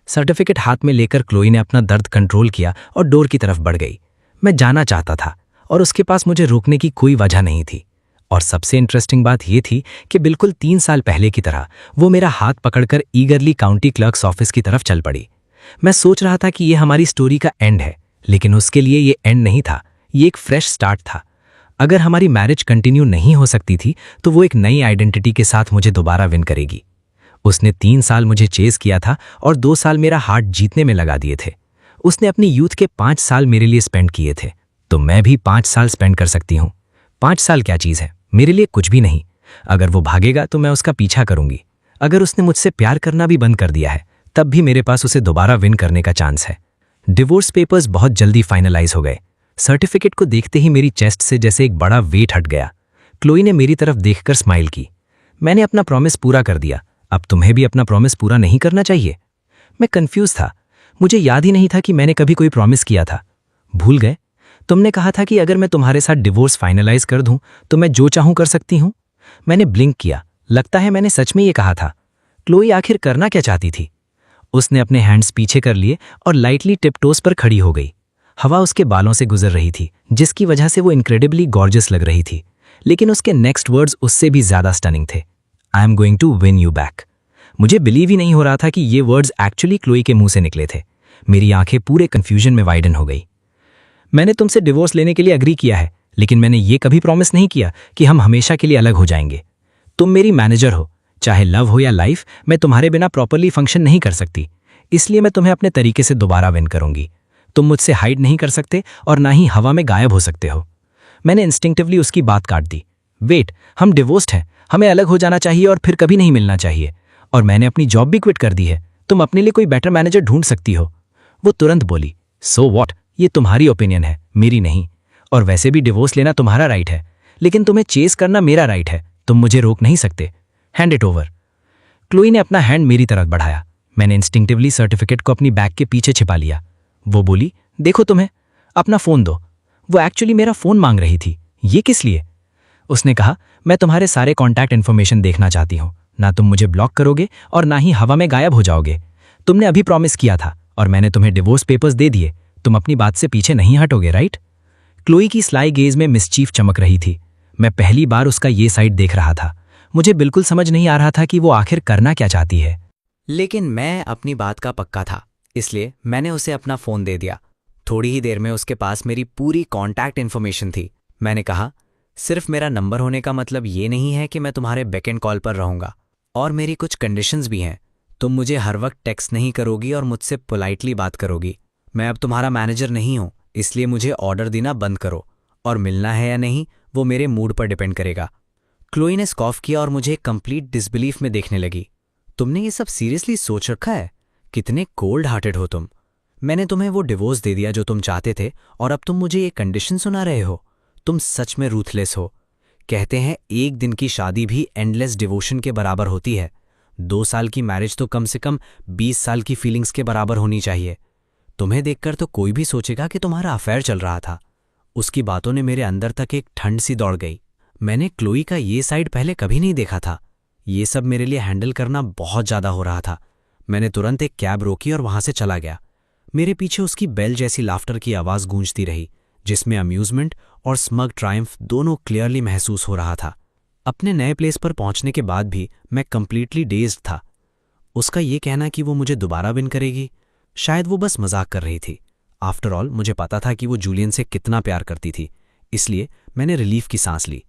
[SPEAKER 3] सर्टिफिकेट हाथ में लेकर क्लोई ने अपना दर्द कंट्रोल किया और डोर की तरफ बढ़ गई। मैं जाना चाहता था और उसके पास मुझे रोकने की कोई वजह नहीं थी। और सबसे इंटरेस्टिंग बात यह थी कि बिल्कुल 3 साल पहले की तरह वो मेरा हाथ पकड़कर ईगरली काउंटी क्लर्क्स ऑफिस की तरफ चल पड़ी। मैं सोच रहा था कि ये हमारी स्टोरी का एंड है, लेकिन उसके लिए ये एंड नहीं था, ये एक फ्रेश स्टार्ट था। अगर हमारी मैरिज कंटिन्यू नहीं हो सकती थी तो वो एक नई आइडेंटिटी के साथ मुझे दोबारा विन करेगी। उसने 3 साल मुझे चेस किया था और 2 साल मेरा हार्ट जीतने में लगा दिए थे। उसने अपनी यूथ के 5 साल मेरे लिए स्पेंड किए थे, तो मैं भी 5 साल स्पेंड कर सकती हूँ। 5 साल क्या चीज़ है, मेरे लिए कुछ भी नहीं। अगर वो भागेगा तो मैं उसका पीछा करूंगी। अगर उसने मुझसे प्यार करना भी बंद कर दिया है, तब भी मेरे पास उसे दोबारा विन करने का चांस है। डिवोर्स पेपर्स बहुत जल्दी फाइनलाइज हो गए। सर्टिफिकेट को देखते ही मेरी चेस्ट से जैसे एक बड़ा वेट हट गया। क्लोई ने मेरी तरफ देखकर स्माइल की। मैंने अपना प्रॉमिस पूरा कर दिया। अब तुम्हें भी अपना प्रॉमिस पूरा नहीं करना चाहिए? मैं कंफ्यूज था। मुझे याद ही नहीं था कि मैंने कभी कोई प्रॉमिस किया था। भूल गए? तुमने कहा था कि अगर मैं तुम्हारे साथ डिवोर्स फाइनलाइज कर दूं तो मैं जो चाहूं कर सकती हूं। मैंने ब्लिंक किया। लगता है मैंने सच में ये कहा था। क्लोई आखिर करना क्या चाहती थी? उसने अपने हैंड्स पीछे कर लिए और लाइटली टिपटोस पर खड़ी हो गई। हवा उसके बालों से गुजर रही थी, जिसकी वजह से वो इनक्रेडिबली गॉर्जियस लग रही थी। लेकिन उसके नेक्स्ट वर्ड्स उससे भी ज्यादा स्टनिंग थे। I am going to win you back. मुझे बिलीव ही नहीं हो रहा था कि ये वर्ड्स एक्चुअली क्लोई के मुंह से निकले थे। मेरी आंखें पूरे कंफ्यूजन में वाइडन हो गई। मैंने तुमसे डिवोर्स लेने के लिए अग्री किया है, लेकिन मैंने ये कभी प्रॉमिस नहीं किया कि हम हमेशा के लिए अलग हो जाएंगे। तुम मेरी मैनेजर हो, चाहे लव हो या लाइफ, मैं तुम्हारे बिना प्रॉपरली फंक्शन नहीं कर सकती। इसलिए मैं तुम्हें अपने तरीके से दोबारा विन करूंगी। तुम मुझसे हाइड नहीं कर सकते और ना ही हवा में गायब हो सकते हो। मैंने इंस्टिंक्टिवली उसकी बात काट दी। वेट, हम डिवोर्स्ड हैं, हमें अलग हो जाना चाहिए और फिर कभी नहीं मिलना चाहिए। और मैंने अपनी जॉब भी क्विट कर दी है। तुम अपने लिए कोई बेटर मैनेजर ढूंढ सकती हो। वो तुरंत बोली, सो वॉट, ये तुम्हारी ओपिनियन है, मेरी नहीं। और वैसे भी डिवोर्स लेना तुम्हारा राइट है, लेकिन तुम्हें चेस करना मेरा राइट है। तुम मुझे रोक नहीं सकते। Hand it over. क्लोई ने अपना हैंड मेरी तरफ बढ़ाया। मैंने इंस्टिंक्टिवली सर्टिफिकेट को अपनी बैग के पीछे छिपा लिया। वो बोली, देखो तुम्हें, अपना फोन दो। वो एक्चुअली मेरा फोन मांग रही थी। ये किस लिए? उसने कहा, मैं तुम्हारे सारे कॉन्टैक्ट इन्फॉर्मेशन देखना चाहती हूँ। ना तुम मुझे ब्लॉक करोगे और ना ही हवा में गायब हो जाओगे। तुमने अभी प्रॉमिस किया था और मैंने तुम्हें डिवोर्स पेपर्स दे दिए। तुम अपनी बात से पीछे नहीं हटोगे, राइट? क्लोई की स्लाई गेज में मिसचीफ चमक रही थी। मैं पहली बार उसका ये साइड देख रहा था। मुझे बिल्कुल समझ नहीं आ रहा था कि वो आखिर करना क्या चाहती है।
[SPEAKER 1] लेकिन मैं अपनी बात का पक्का था, इसलिए मैंने उसे अपना फ़ोन दे दिया। थोड़ी ही देर में उसके पास मेरी पूरी कॉन्टैक्ट इन्फॉर्मेशन थी। मैंने कहा, सिर्फ मेरा नंबर होने का मतलब ये नहीं है कि मैं तुम्हारे बैक एंड कॉल पर रहूंगा, और मेरी कुछ कंडीशंस भी हैं। तुम मुझे हर वक्त टेक्स्ट नहीं करोगी और मुझसे पोलाइटली बात करोगी। मैं अब तुम्हारा मैनेजर नहीं हूं, इसलिए मुझे ऑर्डर देना बंद करो। और मिलना है या नहीं वो मेरे मूड पर डिपेंड करेगा। क्लोई ने स्कॉफ किया और मुझे कंप्लीट डिसबिलीफ में देखने लगी। तुमने ये सब सीरियसली सोच रखा है? कितने कोल्ड हार्टेड हो तुम। मैंने तुम्हें वो डिवोर्स दे दिया जो तुम चाहते थे, और अब तुम मुझे ये कंडीशन सुना रहे हो। तुम सच में रूथलेस हो। कहते हैं एक दिन की शादी भी एंडलेस डिवोशन के बराबर होती है। 2 साल की मैरिज तो कम से कम 20 साल की फीलिंग्स के बराबर होनी चाहिए। तुम्हें देखकर तो कोई भी सोचेगा कि तुम्हारा अफेयर चल रहा था। उसकी बातों ने मेरे अंदर तक एक ठंड सी दौड़ गई। मैंने क्लोई का ये साइड पहले कभी नहीं देखा था। ये सब मेरे लिए हैंडल करना बहुत ज़्यादा हो रहा था। मैंने तुरंत एक कैब रोकी और वहां से चला गया। मेरे पीछे उसकी बेल जैसी लाफ्टर की आवाज़ गूंजती रही, जिसमें अम्यूज़मेंट और स्मग ट्रायम्फ दोनों क्लियरली महसूस हो रहा था। अपने नए प्लेस पर पहुंचने के बाद भी मैं कंप्लीटली डेज्ड था। उसका ये कहना कि वो मुझे दोबारा विन करेगी, शायद वो बस मजाक कर रही थी। आफ्टर ऑल मुझे पता था कि वो जूलियन से कितना प्यार करती थी, इसलिए मैंने रिलीफ की सांस ली।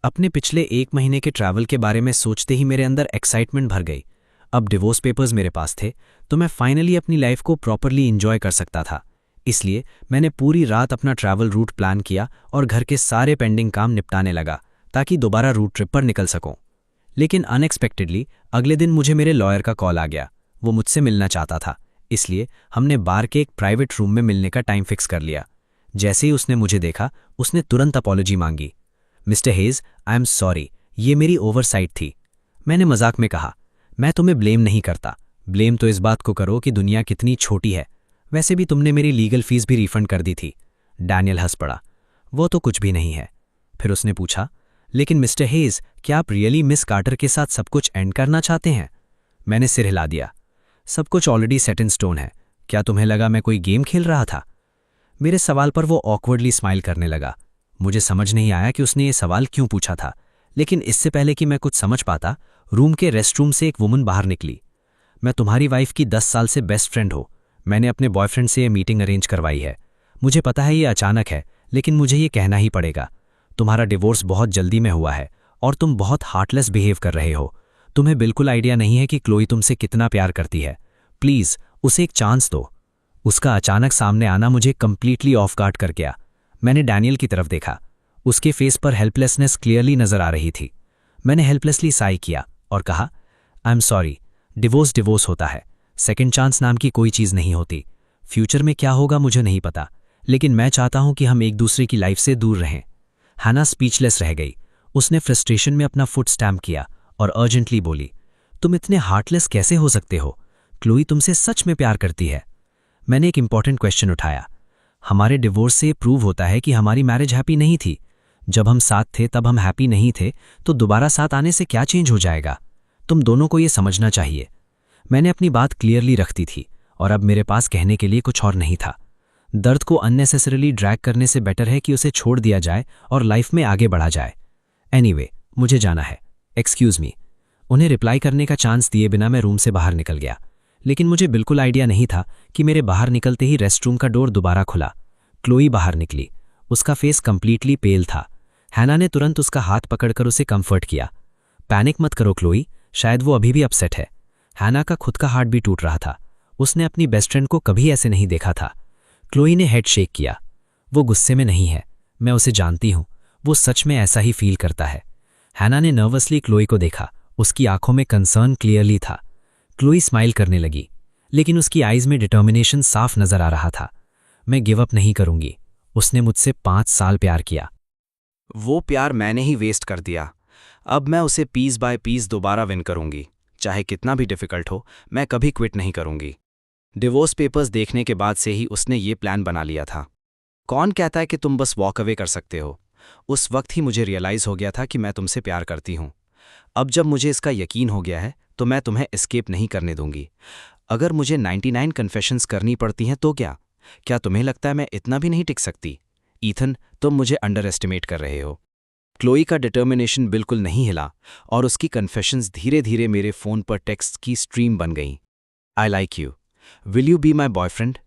[SPEAKER 1] अपने पिछले 1 महीने के ट्रैवल के बारे में सोचते ही मेरे अंदर एक्साइटमेंट भर गई। अब डिवोर्स पेपर्स मेरे पास थे, तो मैं फाइनली अपनी लाइफ को प्रॉपरली एंजॉय कर सकता था। इसलिए मैंने पूरी रात अपना ट्रैवल रूट प्लान किया और घर के सारे पेंडिंग काम निपटाने लगा, ताकि दोबारा रूट ट्रिप पर निकल सकूं। लेकिन अनएक्सपेक्टेडली अगले दिन मुझे मेरे लॉयर का कॉल आ गया। वो मुझसे मिलना चाहता था, इसलिए हमने बार के एक प्राइवेट रूम में मिलने का टाइम फिक्स कर लिया। जैसे ही उसने मुझे देखा, उसने तुरंत अपॉलॉजी मांगी। Mister hedge, I am sorry, ये मेरी ओवरसाइट थी। मैंने मजाक में कहा, मैं तुम्हें ब्लेम नहीं करता। ब्लेम तो इस बात को करो कि दुनिया कितनी छोटी है। वैसे भी तुमने मेरी लीगल फीस भी रिफंड कर दी थी। डैनियल हंस पड़ा। वो तो कुछ भी नहीं है। फिर उसने पूछा, लेकिन मिस्टर हेज, क्या आप रियली मिस कार्टर के साथ सब कुछ एंड करना चाहते हैं? मैंने सिर हिला दिया। सब कुछ ऑलरेडी सेट इन स्टोन है। क्या तुम्हें लगा मैं कोई गेम खेल रहा था? मेरे सवाल पर वो ऑकवर्डली स्माइल करने लगा। मुझे समझ नहीं आया कि उसने ये सवाल क्यों पूछा था, लेकिन इससे पहले कि मैं कुछ समझ पाता, रूम के रेस्टरूम से एक वुमन बाहर निकली। मैं तुम्हारी वाइफ की 10 साल से बेस्ट फ्रेंड हो। मैंने अपने बॉयफ्रेंड से ये मीटिंग अरेंज करवाई है। मुझे पता है ये अचानक है, लेकिन मुझे ये कहना ही पड़ेगा। तुम्हारा डिवोर्स बहुत जल्दी में हुआ है और तुम बहुत हार्टलेस बिहेव कर रहे हो। तुम्हें बिल्कुल आइडिया नहीं है कि क्लोई तुमसे कितना प्यार करती है। प्लीज़ उसे एक चांस दो। उसका अचानक सामने आना मुझे कंप्लीटली ऑफ गार्ड कर गया। मैंने डैनियल की तरफ देखा। उसके फेस पर हेल्पलेसनेस क्लियरली नजर आ रही थी। मैंने हेल्पलेसली साई किया और कहा, आई एम सॉरी, डिवोर्स होता है। सेकंड चांस नाम की कोई चीज़ नहीं होती। फ्यूचर में क्या होगा मुझे नहीं पता, लेकिन मैं चाहता हूं कि हम एक दूसरे की लाइफ से दूर रहें। हैना स्पीचलेस रह गई। उसने फ्रस्ट्रेशन में अपना फुट स्टैम्प किया और अर्जेंटली बोली,
[SPEAKER 3] तुम इतने हार्टलेस कैसे हो सकते हो? क्लोई तुमसे सच में प्यार करती है। मैंने एक इंपॉर्टेंट क्वेश्चन उठाया। हमारे डिवोर्स से प्रूव होता है कि हमारी मैरिज हैप्पी नहीं थी। जब हम साथ थे तब हम हैप्पी नहीं थे, तो दोबारा साथ आने से क्या चेंज हो जाएगा? तुम दोनों को ये समझना चाहिए। मैंने अपनी बात क्लियरली रखती थी और अब मेरे पास कहने के लिए कुछ और नहीं था। दर्द को अननेसेसरीली ड्रैग करने से बेटर है कि उसे छोड़ दिया जाए और लाइफ में आगे बढ़ा जाए। एनीवे, मुझे जाना है। Excuse me. उन्हें रिप्लाई करने का चांस दिए बिना मैं रूम से बाहर निकल गया, लेकिन मुझे बिल्कुल आइडिया नहीं था कि मेरे बाहर निकलते ही रेस्टरूम का डोर दोबारा खुला। क्लोई बाहर निकली। उसका फेस कंप्लीटली पेल था। हैना ने तुरंत उसका हाथ पकड़कर उसे कंफर्ट किया। पैनिक मत करो क्लोई, शायद वो अभी भी अपसेट है। हैना का खुद का हार्ट भी टूट रहा था। उसने अपनी बेस्ट फ्रेंड को कभी ऐसे नहीं देखा था। क्लोई ने हेड शेक किया। वो गुस्से में नहीं है, मैं उसे जानती हूँ। वो सच में ऐसा ही फील करता है। हैना ने नर्वसली क्लोई को देखा। उसकी आंखों में कंसर्न क्लियरली था। क्लोई स्माइल करने लगी, लेकिन उसकी आईज में डिटर्मिनेशन साफ नजर आ रहा था। मैं गिव अप नहीं करूंगी। उसने मुझसे 5 साल प्यार किया।
[SPEAKER 2] वो प्यार मैंने ही वेस्ट कर दिया। अब मैं उसे पीस बाय पीस दोबारा विन करूंगी। चाहे कितना भी डिफिकल्ट हो, मैं कभी क्विट नहीं करूंगी। डिवोर्स पेपर्स देखने के बाद से ही उसने ये प्लान बना लिया था। कौन कहता है कि तुम बस वॉक अवे कर सकते हो? उस वक्त ही मुझे रियलाइज हो गया था कि मैं तुमसे प्यार करती हूँ। अब जब मुझे इसका यकीन हो गया है तो मैं तुम्हें एस्केप नहीं करने दूंगी। अगर मुझे 99 कन्फेशंस करनी पड़ती हैं तो क्या तुम्हें लगता है मैं इतना भी नहीं टिक सकती? ईथन, तुम मुझे अंडर एस्टिमेट कर रहे हो। क्लोई का डिटर्मिनेशन बिल्कुल नहीं हिला और उसकी कन्फेशंस धीरे धीरे मेरे फ़ोन पर टेक्स्ट की स्ट्रीम बन गईं। I like you, will you be my boyfriend?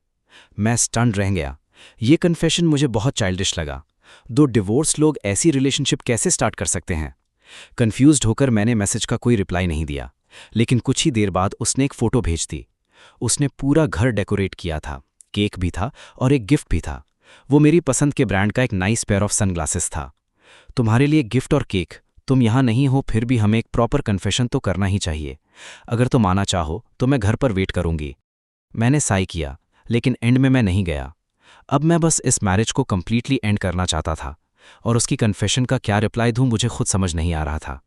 [SPEAKER 2] मैं स्टन्ड रह गया। ये कन्फेशन मुझे बहुत चाइल्डिश लगा। 2 डिवोर्स लोग ऐसी रिलेशनशिप कैसे स्टार्ट कर सकते हैं? कन्फ्यूज्ड होकर मैंने मैसेज का कोई रिप्लाई नहीं दिया, लेकिन कुछ ही देर बाद उसने एक फ़ोटो भेज दी। उसने पूरा घर डेकोरेट किया था, केक भी था और एक गिफ्ट भी था। वो मेरी पसंद के ब्रांड का एक नाइस पेयर ऑफ सनग्लासेस था। तुम्हारे लिए गिफ्ट और केक, तुम यहाँ नहीं हो फिर भी हमें एक प्रॉपर कन्फेशन तो करना ही चाहिए। अगर तुम आना चाहो तो मैं घर पर वेट करूंगी। मैंने साई किया, लेकिन एंड में मैं नहीं गया। अब मैं बस इस मैरिज को कंप्लीटली एंड करना चाहता था और उसकी कन्फेशन का क्या रिप्लाई दूं मुझे खुद समझ नहीं आ रहा था।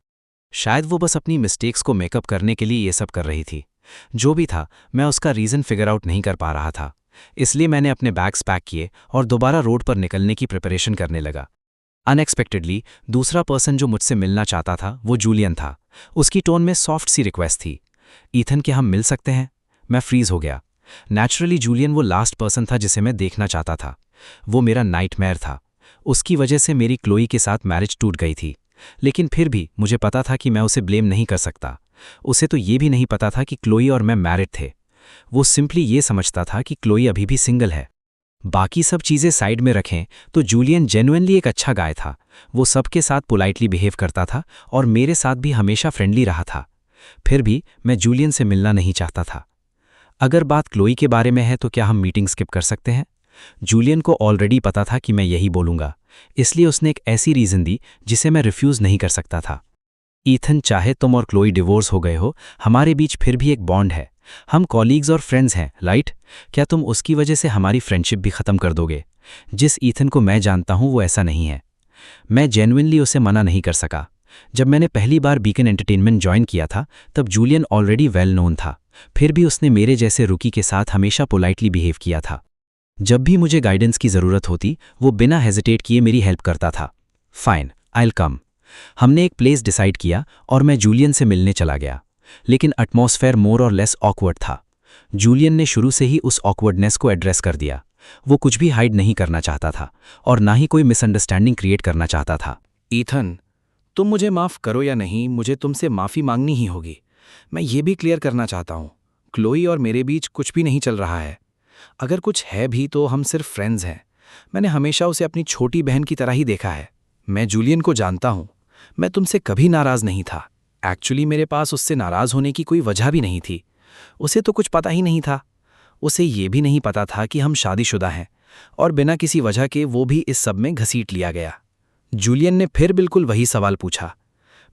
[SPEAKER 2] शायद वो बस अपनी मिस्टेक्स को मेकअप करने के लिए ये सब कर रही थी। जो भी था, मैं उसका रीज़न फिगर आउट नहीं कर पा रहा था। इसलिए मैंने अपने बैग्स पैक किए और दोबारा रोड पर निकलने की प्रिपरेशन करने लगा। अनएक्सपेक्टेडली दूसरा पर्सन जो मुझसे मिलना चाहता था वो जूलियन था। उसकी टोन में सॉफ्ट सी रिक्वेस्ट थी, ईथन, क्या हम मिल सकते हैं? मैं फ्रीज हो गया। नेचुरली जूलियन वो लास्ट पर्सन था जिसे मैं देखना चाहता था। वो मेरा नाइटमेयर था। उसकी वजह से मेरी क्लोई के साथ मैरिज टूट गई थी, लेकिन फिर भी मुझे पता था कि मैं उसे ब्लेम नहीं कर सकता। उसे तो ये भी नहीं पता था कि क्लोई और मैं मैरिड थे। वो सिंपली ये समझता था कि क्लोई अभी भी सिंगल है। बाकी सब चीज़ें साइड में रखें तो जूलियन जेन्युइनली एक अच्छा गाय था। वो सबके साथ पोलाइटली बिहेव करता था और मेरे साथ भी हमेशा फ्रेंडली रहा था। फिर भी मैं जूलियन से मिलना नहीं चाहता था। अगर बात क्लोई के बारे में है तो क्या हम मीटिंग स्किप कर सकते हैं? जूलियन को ऑलरेडी पता था कि मैं यही बोलूंगा, इसलिए उसने एक ऐसी रीज़न दी जिसे मैं रिफ्यूज़ नहीं कर सकता था। ईथन, चाहे तुम और क्लोई डिवोर्स हो गए हो, हमारे बीच फिर भी एक बॉन्ड है। हम कॉलीग्स और फ्रेंड्स हैं, राइट? क्या तुम उसकी वजह से हमारी फ्रेंडशिप भी ख़त्म कर दोगे? जिस ईथन को मैं जानता हूं वो ऐसा नहीं है। मैं जेन्युइनली उसे मना नहीं कर सका। जब मैंने पहली बार बीकन एंटरटेनमेंट ज्वाइन किया था तब जूलियन ऑलरेडी वेल नोन था। फिर भी उसने मेरे जैसे रुकी के साथ हमेशा पोलाइटली बिहेव किया था। जब भी मुझे गाइडेंस की ज़रूरत होती वो बिना हेजिटेट किए मेरी हेल्प करता था। Fine, I will come. हमने एक प्लेस डिसाइड किया और मैं जूलियन से मिलने चला गया, लेकिन एटमॉस्फेयर मोर और लेस ऑकवर्ड था। जूलियन ने शुरू से ही उस ऑकवर्डनेस को एड्रेस कर दिया। वो कुछ भी हाइड नहीं करना चाहता था और ना ही कोई मिसअंडरस्टैंडिंग क्रिएट करना चाहता था।
[SPEAKER 5] ईथन, तुम मुझे माफ़ करो या नहीं, मुझे तुमसे माफ़ी मांगनी ही होगी। मैं ये भी क्लियर करना चाहता हूँ, क्लोई और मेरे बीच कुछ भी नहीं चल रहा है। अगर कुछ है भी तो हम सिर्फ फ्रेंड्स हैं। मैंने हमेशा उसे अपनी छोटी बहन की तरह ही देखा है। मैं जूलियन को जानता हूँ। मैं तुमसे कभी नाराज़ नहीं था। एक्चुअली मेरे पास उससे नाराज़ होने की कोई वजह भी नहीं थी। उसे तो कुछ पता ही नहीं था। उसे ये भी नहीं पता था कि हम शादीशुदा हैं और बिना किसी वजह के वो भी इस सब में घसीट लिया गया। जूलियन ने फिर बिल्कुल वही सवाल पूछा।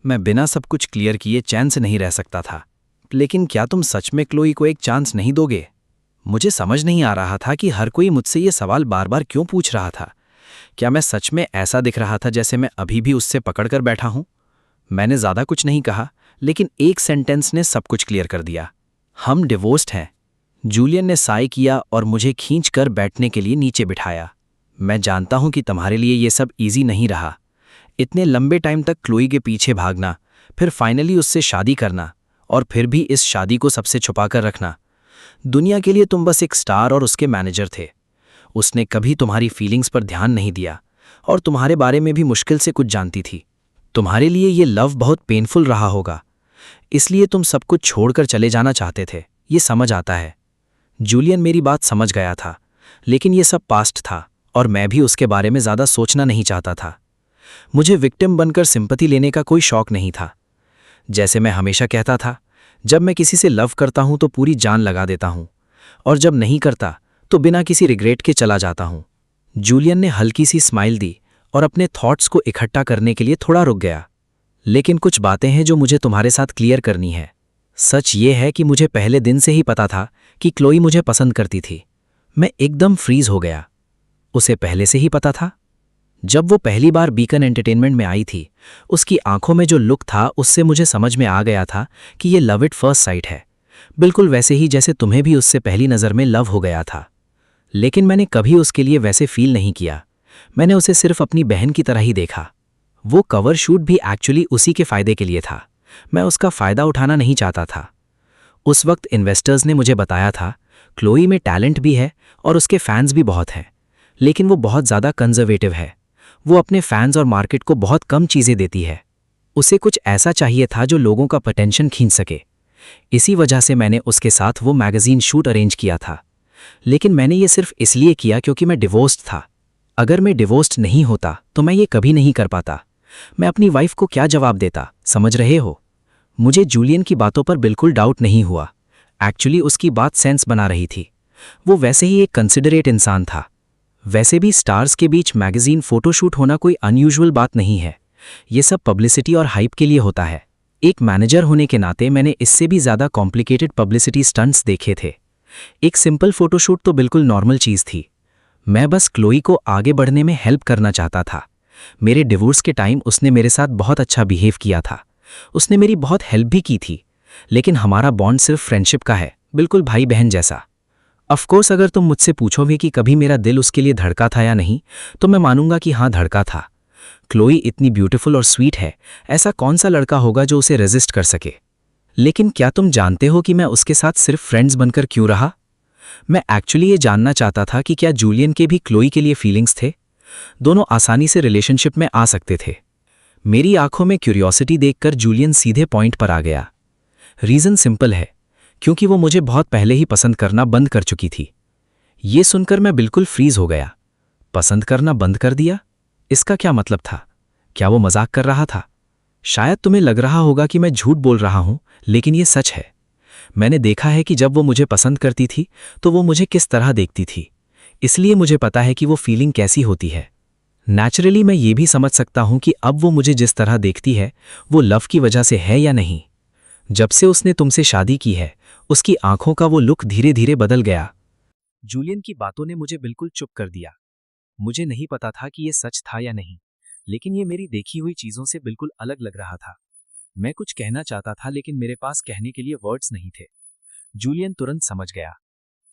[SPEAKER 5] मैं बिना सब कुछ क्लियर किए चैन से नहीं रह सकता था। लेकिन क्या तुम सच में क्लोई को एक चांस नहीं दोगे? मुझे समझ नहीं आ रहा था कि हर कोई मुझसे ये सवाल बार बार क्यों पूछ रहा था। क्या मैं सच में ऐसा दिख रहा था जैसे मैं अभी भी उससे पकड़ कर बैठा हूं? मैंने ज़्यादा कुछ नहीं कहा,
[SPEAKER 3] लेकिन एक सेंटेंस ने सब कुछ क्लियर कर दिया। हम डिवोर्स्ड हैं। जूलियन ने साय किया और मुझे खींचकर बैठने के लिए नीचे बिठाया। मैं जानता हूं कि तुम्हारे लिए ये सब इजी नहीं रहा। इतने लंबे टाइम तक क्लोई के पीछे भागना, फिर फाइनली उससे शादी करना, और फिर भी इस शादी को सबसे छुपाकर रखना। दुनिया के लिए तुम बस एक स्टार और उसके मैनेजर थे। उसने कभी तुम्हारी फीलिंग्स पर ध्यान नहीं दिया और तुम्हारे बारे में भी मुश्किल से कुछ जानती थी। तुम्हारे लिए ये लव बहुत पेनफुल रहा होगा, इसलिए तुम सब कुछ छोड़कर चले जाना चाहते थे। ये समझ आता है। जूलियन मेरी बात समझ गया था, लेकिन ये सब पास्ट था और मैं भी उसके बारे में ज़्यादा सोचना नहीं चाहता था। मुझे विक्टिम बनकर सिंपैथी लेने का कोई शौक नहीं था। जैसे मैं हमेशा कहता था, जब मैं किसी से लव करता हूं तो पूरी जान लगा देता हूं, और जब नहीं करता तो बिना किसी रिग्रेट के चला जाता हूं। जूलियन ने हल्की सी स्माइल दी और अपने थॉट्स को इकट्ठा करने के लिए थोड़ा रुक गया। लेकिन कुछ बातें हैं जो मुझे तुम्हारे साथ क्लियर करनी है। सच ये है कि मुझे पहले दिन से ही पता था कि क्लोई मुझे पसंद करती थी। मैं एकदम फ्रीज हो गया। उसे पहले से ही पता था। जब वो पहली बार बीकन एंटरटेनमेंट में आई थी, उसकी आंखों में जो लुक था उससे मुझे समझ में आ गया था कि ये लव एट फर्स्ट साइट है, बिल्कुल वैसे ही जैसे तुम्हें भी उससे पहली नज़र में लव हो गया था। लेकिन मैंने कभी उसके लिए वैसे फील नहीं किया। मैंने उसे सिर्फ अपनी बहन की तरह ही देखा। वो कवर शूट भी एक्चुअली उसी के फायदे के लिए था। मैं उसका फ़ायदा उठाना नहीं चाहता था। उस वक्त इन्वेस्टर्स ने मुझे बताया था, क्लोई में टैलेंट भी है और उसके फैंस भी बहुत हैं, लेकिन वो बहुत ज़्यादा कंजर्वेटिव है। वो अपने फैंस और मार्केट को बहुत कम चीज़ें देती है। उसे कुछ ऐसा चाहिए था जो लोगों का अटेंशन खींच सके। इसी वजह से मैंने उसके साथ वो मैगज़ीन शूट अरेंज किया था। लेकिन मैंने ये सिर्फ इसलिए किया क्योंकि मैं डिवोर्स्ड था। अगर मैं डिवोर्स्ड नहीं होता तो मैं ये कभी नहीं कर पाता। मैं अपनी वाइफ को क्या जवाब देता, समझ रहे हो? मुझे जूलियन की बातों पर बिल्कुल डाउट नहीं हुआ। एक्चुअली उसकी बात सेंस बना रही थी। वो वैसे ही एक कंसिडरेट इंसान था। वैसे भी स्टार्स के बीच मैगज़ीन फोटोशूट होना कोई अनयूजुअल बात नहीं है। ये सब पब्लिसिटी और हाइप के लिए होता है। एक मैनेजर होने के नाते मैंने इससे भी ज़्यादा कॉम्प्लिकेटेड पब्लिसिटी स्टंट्स देखे थे। एक सिंपल फोटोशूट तो बिल्कुल नॉर्मल चीज़ थी। मैं बस क्लोई को आगे बढ़ने में हेल्प करना चाहता था। मेरे डिवोर्स के टाइम उसने मेरे साथ बहुत अच्छा बिहेव किया था। उसने मेरी बहुत हेल्प भी की थी। लेकिन हमारा बॉन्ड सिर्फ फ्रेंडशिप का है, बिल्कुल भाई बहन जैसा। ऑफकोर्स अगर तुम मुझसे पूछोगे कि कभी मेरा दिल उसके लिए धड़का था या नहीं, तो मैं मानूंगा कि हाँ, धड़का था। क्लोई इतनी ब्यूटीफुल और स्वीट है, ऐसा कौन सा लड़का होगा जो उसे रेजिस्ट कर सके। लेकिन क्या तुम जानते हो कि मैं उसके साथ सिर्फ फ्रेंड्स बनकर क्यों रहा? मैं एक्चुअली ये जानना चाहता था कि क्या जूलियन के भी क्लोई के लिए फीलिंग्स थे। दोनों आसानी से रिलेशनशिप में आ सकते थे। मेरी आंखों में क्यूरियोसिटी देखकर जूलियन सीधे पॉइंट पर आ गया। रीज़न सिंपल है, क्योंकि वो मुझे बहुत पहले ही पसंद करना बंद कर चुकी थी। ये सुनकर मैं बिल्कुल फ्रीज हो गया। पसंद करना बंद कर दिया? इसका क्या मतलब था? क्या वो मजाक कर रहा था? शायद तुम्हें लग रहा होगा कि मैं झूठ बोल रहा हूं, लेकिन ये सच है। मैंने देखा है कि जब वो मुझे पसंद करती थी तो वो मुझे किस तरह देखती थी, इसलिए मुझे पता है कि वो फीलिंग कैसी होती है। नेचुरली मैं ये भी समझ सकता हूं कि अब वो मुझे जिस तरह देखती है वो लव की वजह से है या नहीं। जब से उसने तुमसे शादी की है, उसकी आंखों का वो लुक धीरे धीरे बदल गया। जूलियन की बातों ने मुझे बिल्कुल चुप कर दिया। मुझे नहीं पता था कि ये सच था या नहीं, लेकिन ये मेरी देखी हुई चीजों से बिल्कुल अलग लग रहा था। मैं कुछ कहना चाहता था, लेकिन मेरे पास कहने के लिए वर्ड्स नहीं थे। जूलियन तुरंत समझ गया।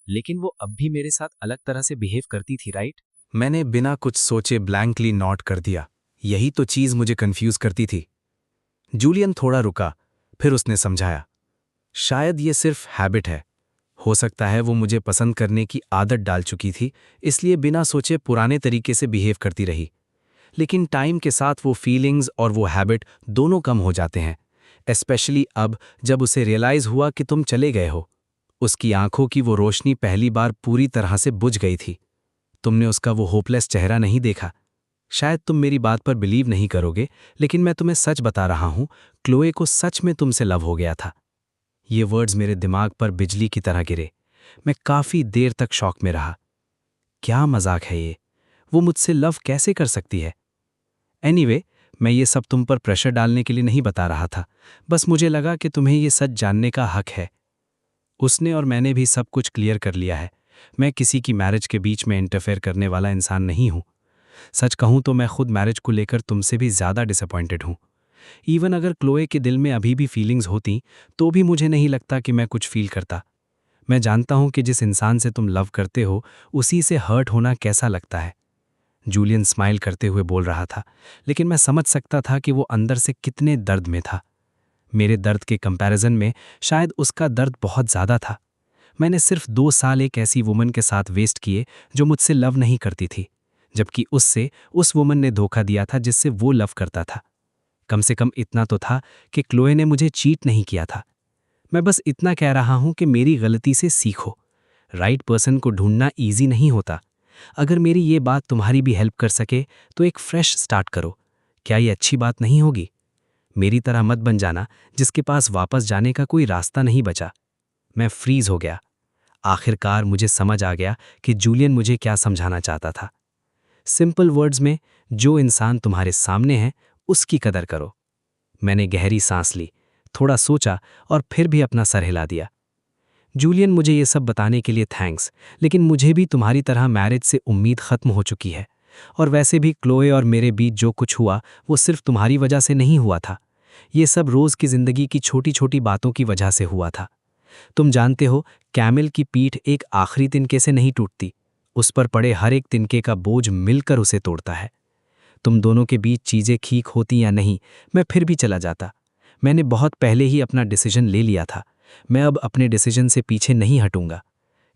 [SPEAKER 3] लेकिन वो अब भी मेरे साथ अलग तरह से बिहेव करती थी, राइट?
[SPEAKER 5] मैंने बिना कुछ सोचे ब्लैंकली नॉट कर दिया। यही तो चीज मुझे कंफ्यूज करती थी। जूलियन थोड़ा रुका, फिर उसने समझाया, शायद ये सिर्फ हैबिट है। हो सकता है वो मुझे पसंद करने की आदत डाल चुकी थी, इसलिए बिना सोचे पुराने तरीके से बिहेव करती रही। लेकिन टाइम के साथ वो फीलिंग्स और वो हैबिट दोनों कम हो जाते हैं, स्पेशली अब जब उसे रियलाइज हुआ कि तुम चले गए हो। उसकी आंखों की वो रोशनी पहली बार पूरी तरह से बुझ गई थी। तुमने उसका वो होपलेस चेहरा नहीं देखा। शायद तुम मेरी बात पर बिलीव नहीं करोगे, लेकिन मैं तुम्हें सच बता रहा हूं, क्लोए को सच में तुमसे लव हो गया था। ये वर्ड्स मेरे दिमाग पर बिजली की तरह गिरे। मैं काफी देर तक शॉक में रहा। क्या मजाक है ये? वो मुझसे लव कैसे कर सकती है? एनीवे, मैं ये सब तुम पर प्रेशर डालने के लिए नहीं बता रहा था, बस मुझे लगा कि तुम्हें ये सच जानने का हक है। उसने और मैंने भी सब कुछ क्लियर कर लिया है। मैं किसी की मैरिज के बीच में इंटरफेयर करने वाला इंसान नहीं हूं। सच कहूं तो मैं खुद मैरिज को लेकर तुमसे भी ज्यादा डिसअपॉइंटेड हूं। इवन अगर क्लोए के दिल में अभी भी फीलिंग्स होती तो भी मुझे नहीं लगता कि मैं कुछ फील करता। मैं जानता हूं कि जिस इंसान से तुम लव करते हो उसी से हर्ट होना कैसा लगता है। जूलियन स्माइल करते हुए बोल रहा था, लेकिन मैं समझ सकता था कि वो अंदर से कितने दर्द में था। मेरे दर्द के कंपैरिजन में शायद उसका दर्द बहुत ज़्यादा था। मैंने सिर्फ 2 साल एक ऐसी वुमन के साथ वेस्ट किए जो मुझसे लव नहीं करती थी, जबकि उससे उस वुमन ने धोखा दिया था जिससे वो लव करता था। कम से कम इतना तो था कि क्लोए ने मुझे चीट नहीं किया था। मैं बस इतना कह रहा हूं कि मेरी गलती से सीखो। राइट पर्सन को ढूंढना ईजी नहीं होता। अगर मेरी ये बात तुम्हारी भी हेल्प कर सके तो एक फ्रेश स्टार्ट करो। क्या ये अच्छी बात नहीं होगी? मेरी तरह मत बन जाना जिसके पास वापस जाने का कोई रास्ता नहीं बचा। मैं फ्रीज हो गया। आखिरकार मुझे समझ आ गया कि जूलियन मुझे क्या समझाना चाहता था। सिंपल वर्ड्स में, जो इंसान तुम्हारे सामने है उसकी कदर करो। मैंने गहरी सांस ली, थोड़ा सोचा और फिर भी अपना सर हिला दिया। जूलियन, मुझे ये सब बताने के लिए थैंक्स, लेकिन मुझे भी तुम्हारी तरह मैरिज से उम्मीद खत्म हो चुकी है। और वैसे भी क्लोए और मेरे बीच जो कुछ हुआ वो सिर्फ तुम्हारी वजह से नहीं हुआ था। ये सब रोज की जिंदगी की छोटी छोटी बातों की वजह से हुआ था। तुम जानते हो, कैमल की पीठ एक आखिरी तिनके से नहीं टूटती, उस पर पड़े हर एक तिनके का बोझ मिलकर उसे तोड़ता है। तुम दोनों के बीच चीजें ठीक होती या नहीं, मैं फिर भी चला जाता। मैंने बहुत पहले ही अपना डिसीजन ले लिया था। मैं अब अपने डिसीजन से पीछे नहीं हटूंगा।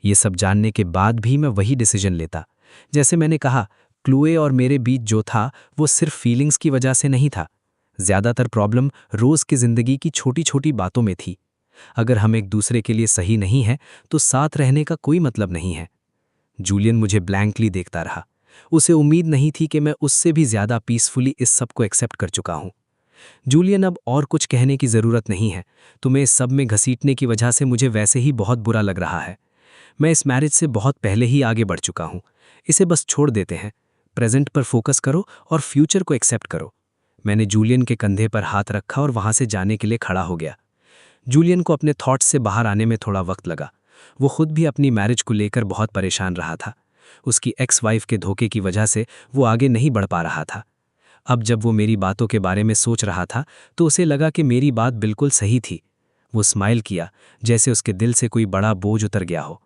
[SPEAKER 5] ये सब जानने के बाद भी मैं वही डिसीजन लेता। जैसे मैंने कहा, क्लोए और मेरे बीच जो था वो सिर्फ फीलिंग्स की वजह से नहीं था। ज्यादातर प्रॉब्लम रोज की जिंदगी की छोटी छोटी बातों में थी। अगर हम एक दूसरे के लिए सही नहीं हैं तो साथ रहने का कोई मतलब नहीं है। जूलियन मुझे ब्लैंकली देखता रहा। उसे उम्मीद नहीं थी कि मैं उससे भी ज्यादा पीसफुली इस सब को एक्सेप्ट कर चुका हूं। जूलियन, अब और कुछ कहने की जरूरत नहीं है। तुम्हें इस सब में घसीटने की वजह से मुझे वैसे ही बहुत बुरा लग रहा है। मैं इस मैरिज से बहुत पहले ही आगे बढ़ चुका हूं। इसे बस छोड़ देते हैं। प्रेजेंट पर फोकस करो और फ्यूचर को एक्सेप्ट करो। मैंने जूलियन के कंधे पर हाथ रखा और वहां से जाने के लिए खड़ा हो गया। जूलियन को अपने थॉट्स से बाहर आने में थोड़ा वक्त लगा। वो खुद भी अपनी मैरिज को लेकर बहुत परेशान रहा था। उसकी एक्स वाइफ के धोखे की वजह से वो आगे नहीं बढ़ पा रहा था। अब जब वो मेरी बातों के बारे में सोच रहा था तो उसे लगा कि मेरी बात बिल्कुल सही थी। वो स्माइल किया, जैसे उसके दिल से कोई बड़ा बोझ उतर गया हो।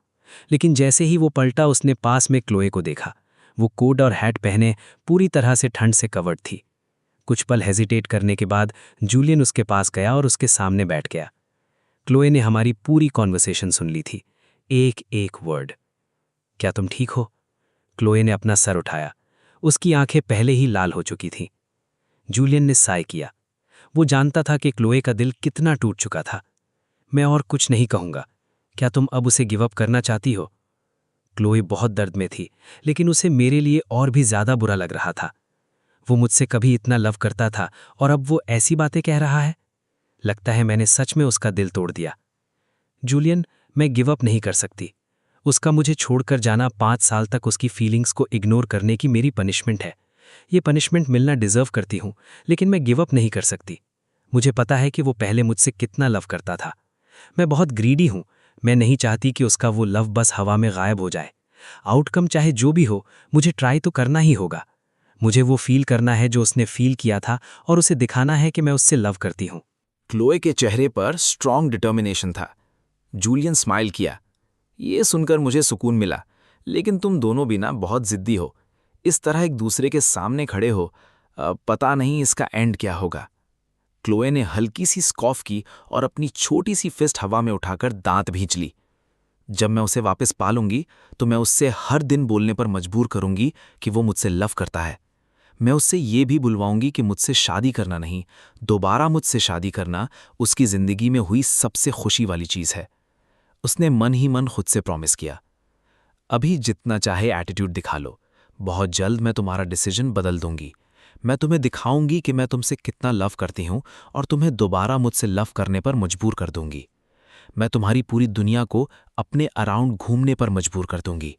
[SPEAKER 5] लेकिन जैसे ही वो पलटा, उसने पास में क्लोए को देखा। वो कोट और हैट पहने पूरी तरह से ठंड से कवर्ड थी। कुछ पल हेजिटेट करने के बाद जूलियन उसके पास गया और उसके सामने बैठ गया। क्लोए ने हमारी पूरी कॉन्वर्सेशन सुन ली थी, एक एक वर्ड। क्या तुम ठीक हो? क्लोए ने अपना सर उठाया। उसकी आंखें पहले ही लाल हो चुकी थीं। जूलियन ने साय किया। वो जानता था कि क्लोए का दिल कितना टूट चुका था। मैं और कुछ नहीं कहूंगा। क्या तुम अब उसे गिव अप करना चाहती हो? क्लोए बहुत दर्द में थी, लेकिन उसे मेरे लिए और भी ज्यादा बुरा लग रहा था। वो मुझसे कभी इतना लव करता था और अब वो ऐसी बातें कह रहा है। लगता है मैंने सच में उसका दिल तोड़ दिया। जूलियन, मैं गिव अप नहीं कर सकती। उसका मुझे छोड़कर जाना 5 साल तक उसकी फीलिंग्स को इग्नोर करने की मेरी पनिशमेंट है। ये पनिशमेंट मिलना डिजर्व करती हूं, लेकिन मैं गिव अप नहीं कर सकती। मुझे पता है कि वो पहले मुझसे कितना लव करता था। मैं बहुत ग्रीडी हूं। मैं नहीं चाहती कि उसका वो लव बस हवा में गायब हो जाए। आउटकम चाहे जो भी हो, मुझे ट्राई तो करना ही होगा। मुझे वो फील करना है जो उसने फील किया था और उसे दिखाना है कि मैं उससे लव करती हूं।
[SPEAKER 2] क्लोए के चेहरे पर स्ट्रॉन्ग डिटर्मिनेशन था। जूलियन स्माइल किया। ये सुनकर मुझे सुकून मिला, लेकिन तुम दोनों भी ना बहुत जिद्दी हो। इस तरह एक दूसरे के सामने खड़े हो, पता नहीं इसका एंड क्या होगा। क्लोए ने हल्की सी स्कॉफ की और अपनी छोटी सी फिस्ट हवा में उठाकर दांत भींच ली। जब मैं उसे वापस पालूंगी तो मैं उससे हर दिन बोलने पर मजबूर करूंगी कि वो मुझसे लव करता है। मैं उससे ये भी बुलवाऊंगी कि मुझसे शादी करना नहीं, दोबारा मुझसे शादी करना उसकी जिंदगी में हुई सबसे खुशी वाली चीज है। उसने मन ही मन खुद से प्रॉमिस किया। अभी जितना चाहे एटीट्यूड दिखा लो, बहुत जल्द मैं तुम्हारा डिसीजन बदल दूंगी। मैं तुम्हें दिखाऊंगी कि मैं तुमसे कितना लव करती हूं और तुम्हें दोबारा मुझसे लव करने पर मजबूर कर दूंगी। मैं तुम्हारी पूरी दुनिया को अपने अराउंड घूमने पर मजबूर कर दूंगी।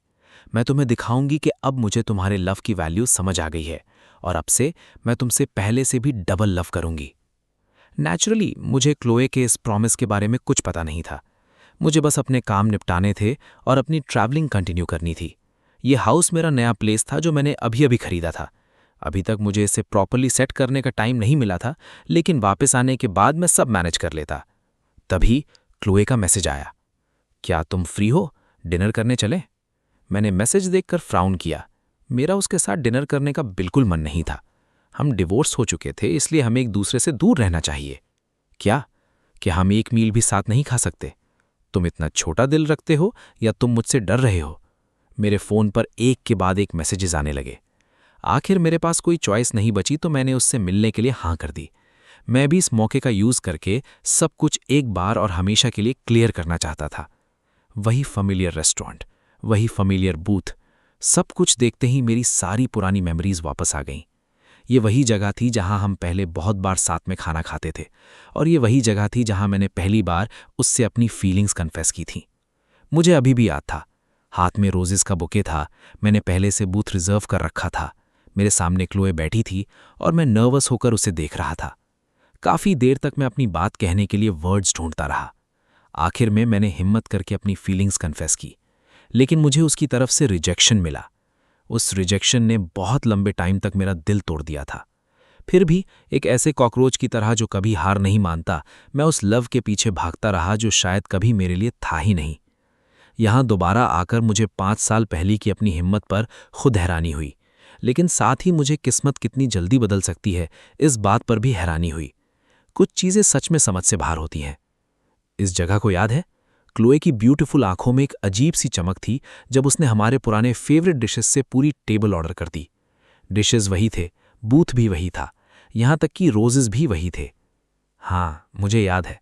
[SPEAKER 2] मैं तुम्हें दिखाऊंगी कि अब मुझे तुम्हारे लव की वैल्यू समझ आ गई है और अब से मैं तुमसे पहले से भी डबल लव करूंगी। नेचुरली मुझे क्लोए के इस प्रॉमिस के बारे में कुछ पता नहीं था। मुझे बस अपने काम निपटाने थे और अपनी ट्रैवलिंग कंटिन्यू करनी थी। ये हाउस मेरा नया प्लेस था जो मैंने अभी अभी खरीदा था।
[SPEAKER 3] अभी तक मुझे इसे प्रॉपर्ली सेट करने का टाइम नहीं मिला था, लेकिन वापस आने के बाद मैं सब मैनेज कर लेता। तभी क्लोए का मैसेज आया, क्या तुम फ्री हो, डिनर करने चले? मैंने मैसेज देखकर फ्राउन किया। मेरा उसके साथ डिनर करने का बिल्कुल मन नहीं था। हम डिवोर्स हो चुके थे, इसलिए हमें एक दूसरे से दूर रहना चाहिए। क्या हम एक मील भी साथ नहीं खा सकते? तुम इतना छोटा दिल रखते हो या तुम मुझसे डर रहे हो? मेरे फ़ोन पर एक के बाद एक मैसेजेस आने लगे। आखिर मेरे पास कोई चॉइस नहीं बची तो मैंने उससे मिलने के लिए हाँ कर दी। मैं भी इस मौके का यूज़ करके सब कुछ एक बार और हमेशा के लिए क्लियर करना चाहता था। वही फैमिलियर रेस्टोरेंट, वही फैमिलियर बूथ, सब कुछ देखते ही मेरी सारी पुरानी मेमोरीज वापस आ गईं। ये वही जगह थी जहां हम पहले बहुत बार साथ में खाना खाते थे, और ये वही जगह थी जहां मैंने पहली बार उससे अपनी फीलिंग्स कन्फेस की थी। मुझे अभी भी याद था, हाथ में रोजेस का बुके था, मैंने पहले से बूथ रिजर्व कर रखा था। मेरे सामने क्लोए बैठी थी और मैं नर्वस होकर उसे देख रहा था। काफ़ी देर तक मैं अपनी बात कहने के लिए वर्ड्स ढूंढता रहा। आखिर में मैंने हिम्मत करके अपनी फीलिंग्स कन्फेस की, लेकिन मुझे उसकी तरफ से रिजेक्शन मिला। उस रिजेक्शन ने बहुत लंबे टाइम तक मेरा दिल तोड़ दिया था। फिर भी एक ऐसे कॉकरोच की तरह जो कभी हार नहीं मानता, मैं उस लव के पीछे भागता रहा जो शायद कभी मेरे लिए था ही नहीं। यहां दोबारा आकर मुझे 5 साल पहले की अपनी हिम्मत पर खुद हैरानी हुई, लेकिन साथ ही मुझे किस्मत कितनी जल्दी बदल सकती है इस बात पर भी हैरानी हुई। कुछ चीज़ें सच में समझ से बाहर होती हैं। इस जगह को याद है? क्लोए की ब्यूटीफुल आंखों में एक अजीब सी चमक थी जब उसने हमारे पुराने फेवरेट डिशेस से पूरी टेबल ऑर्डर कर दी। डिशेस वही थे, बूथ भी वही था, यहां तक कि रोजेस भी वही थे। हाँ, मुझे याद है।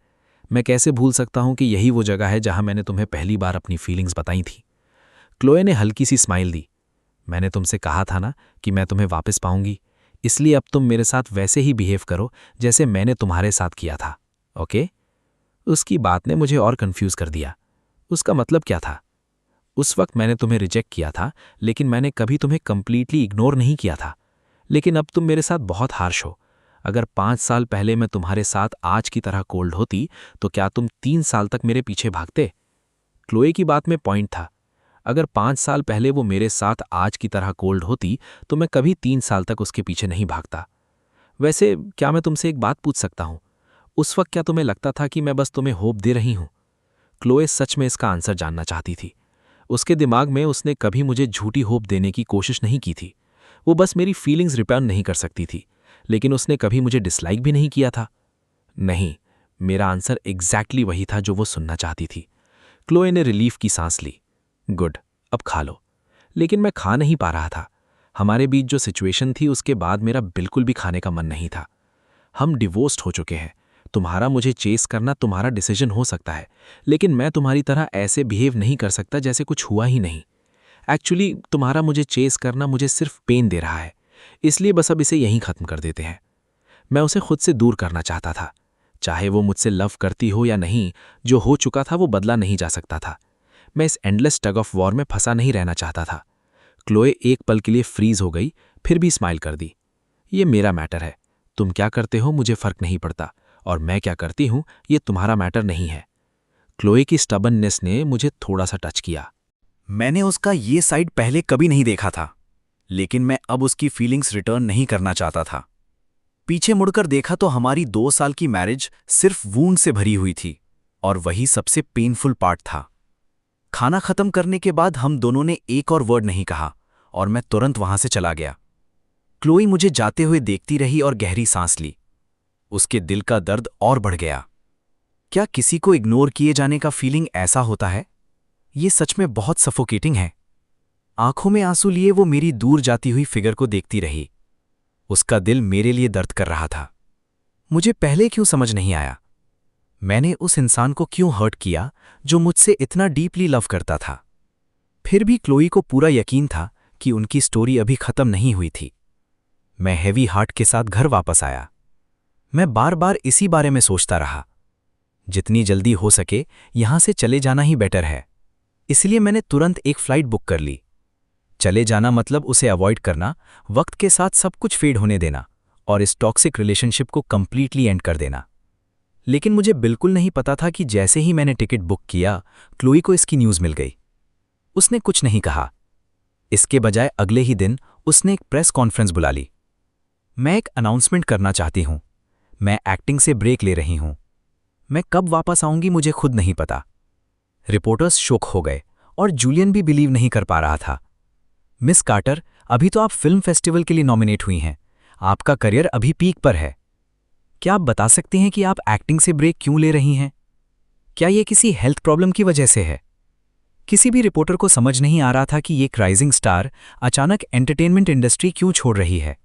[SPEAKER 3] मैं कैसे भूल सकता हूं कि यही वो जगह है जहां मैंने तुम्हें पहली बार अपनी फीलिंग्स बताई थी। क्लोए ने हल्की सी स्माइल दी। मैंने तुमसे कहा था ना कि मैं तुम्हें वापस पाऊंगी, इसलिए अब तुम मेरे साथ वैसे ही बिहेव करो जैसे मैंने तुम्हारे साथ किया था, ओके? उसकी बात ने मुझे और कंफ्यूज कर दिया। उसका मतलब क्या था? उस वक्त मैंने तुम्हें रिजेक्ट किया था, लेकिन मैंने कभी तुम्हें कंप्लीटली इग्नोर नहीं किया था। लेकिन अब तुम मेरे साथ बहुत हार्श हो। अगर 5 साल पहले मैं तुम्हारे साथ आज की तरह कोल्ड होती, तो क्या तुम 3 साल तक मेरे पीछे भागते? क्लोए की बात में पॉइंट था। अगर 5 साल पहले वो मेरे साथ आज की तरह कोल्ड होती, तो मैं कभी 3 साल तक उसके पीछे नहीं भागता। वैसे क्या मैं तुमसे एक बात पूछ सकता हूं? उस वक्त क्या तुम्हें लगता था कि मैं बस तुम्हें होप दे रही हूं? क्लोए सच में इसका आंसर जानना चाहती थी। उसके दिमाग में उसने कभी मुझे झूठी होप देने की कोशिश नहीं की थी। वो बस मेरी फीलिंग्स रिटर्न नहीं कर सकती थी, लेकिन उसने कभी मुझे डिसलाइक भी नहीं किया था। नहीं, मेरा आंसर एग्जैक्टली वही था जो वो सुनना चाहती थी। क्लोए ने रिलीफ की सांस ली। गुड, अब खा लो। लेकिन मैं खा नहीं पा रहा था। हमारे बीच जो सिचुएशन थी उसके बाद मेरा बिल्कुल भी खाने का मन नहीं था। हम डिवोर्स्ड हो चुके हैं। तुम्हारा मुझे चेस करना तुम्हारा डिसीजन हो सकता है, लेकिन मैं तुम्हारी तरह ऐसे बिहेव नहीं कर सकता जैसे कुछ हुआ ही नहीं। एक्चुअली तुम्हारा मुझे चेस करना मुझे सिर्फ पेन दे रहा है, इसलिए बस अब इसे यहीं खत्म कर देते हैं। मैं उसे खुद से दूर करना चाहता था। चाहे वो मुझसे लव करती हो या नहीं, जो हो चुका था वो बदला नहीं जा सकता था। मैं इस एंडलेस टग ऑफ वॉर में फंसा नहीं रहना चाहता था। क्लोए एक पल के लिए फ्रीज हो गई, फिर भी स्माइल कर दी। ये मेरा मैटर है। तुम क्या करते हो मुझे फर्क नहीं पड़ता, और मैं क्या करती हूं ये तुम्हारा मैटर नहीं है। क्लोए की स्टबननेस ने मुझे थोड़ा सा टच किया।
[SPEAKER 6] मैंने उसका ये साइड पहले कभी नहीं देखा था, लेकिन मैं अब उसकी फीलिंग्स रिटर्न नहीं करना चाहता था। पीछे मुड़कर देखा तो हमारी 2 साल की मैरिज सिर्फ वूंड से भरी हुई थी, और वही सबसे पेनफुल पार्ट था। खाना खत्म करने के बाद हम दोनों ने एक और वर्ड नहीं कहा, और मैं तुरंत वहां से चला गया। क्लोई मुझे जाते हुए देखती रही और गहरी सांस ली। उसके दिल का दर्द और बढ़ गया। क्या किसी को इग्नोर किए जाने का फीलिंग ऐसा होता है? ये सच में बहुत सफोकेटिंग है। आंखों में आंसू लिए वो मेरी दूर जाती हुई फिगर को देखती रही। उसका दिल मेरे लिए दर्द कर रहा था। मुझे पहले क्यों समझ नहीं आया? मैंने उस इंसान को क्यों हर्ट किया जो मुझसे इतना डीपली लव करता था? फिर भी क्लोई को पूरा यकीन था कि उनकी स्टोरी अभी खत्म नहीं हुई थी। मैं हेवी हार्ट के साथ घर वापस आया। मैं बार बार इसी बारे में सोचता रहा। जितनी जल्दी हो सके यहां से चले जाना ही बेटर है। इसलिए मैंने तुरंत एक फ्लाइट बुक कर ली। चले जाना मतलब उसे अवॉइड करना, वक्त के साथ सब कुछ फेड होने देना और इस टॉक्सिक रिलेशनशिप को कंप्लीटली एंड कर देना। लेकिन मुझे बिल्कुल नहीं पता था कि जैसे ही मैंने टिकट बुक किया, क्लोई को इसकी न्यूज़ मिल गई। उसने कुछ नहीं कहा। इसके बजाय अगले ही दिन उसने एक प्रेस कॉन्फ्रेंस बुला ली। मैं एक अनाउंसमेंट करना चाहती हूँ। मैं एक्टिंग से ब्रेक ले रही हूँ। मैं कब वापस आऊंगी मुझे खुद नहीं पता। रिपोर्टर्स शॉक हो गए और जूलियन भी बिलीव नहीं कर पा रहा था। मिस कार्टर, अभी तो आप फिल्म फेस्टिवल के लिए नॉमिनेट हुई हैं। आपका करियर अभी पीक पर है। क्या आप बता सकती हैं कि आप एक्टिंग से ब्रेक क्यों ले रही हैं? क्या ये किसी हेल्थ प्रॉब्लम की वजह से है? किसी भी रिपोर्टर को समझ नहीं आ रहा था कि ये राइजिंग स्टार अचानक एंटरटेनमेंट इंडस्ट्री क्यों छोड़ रही है।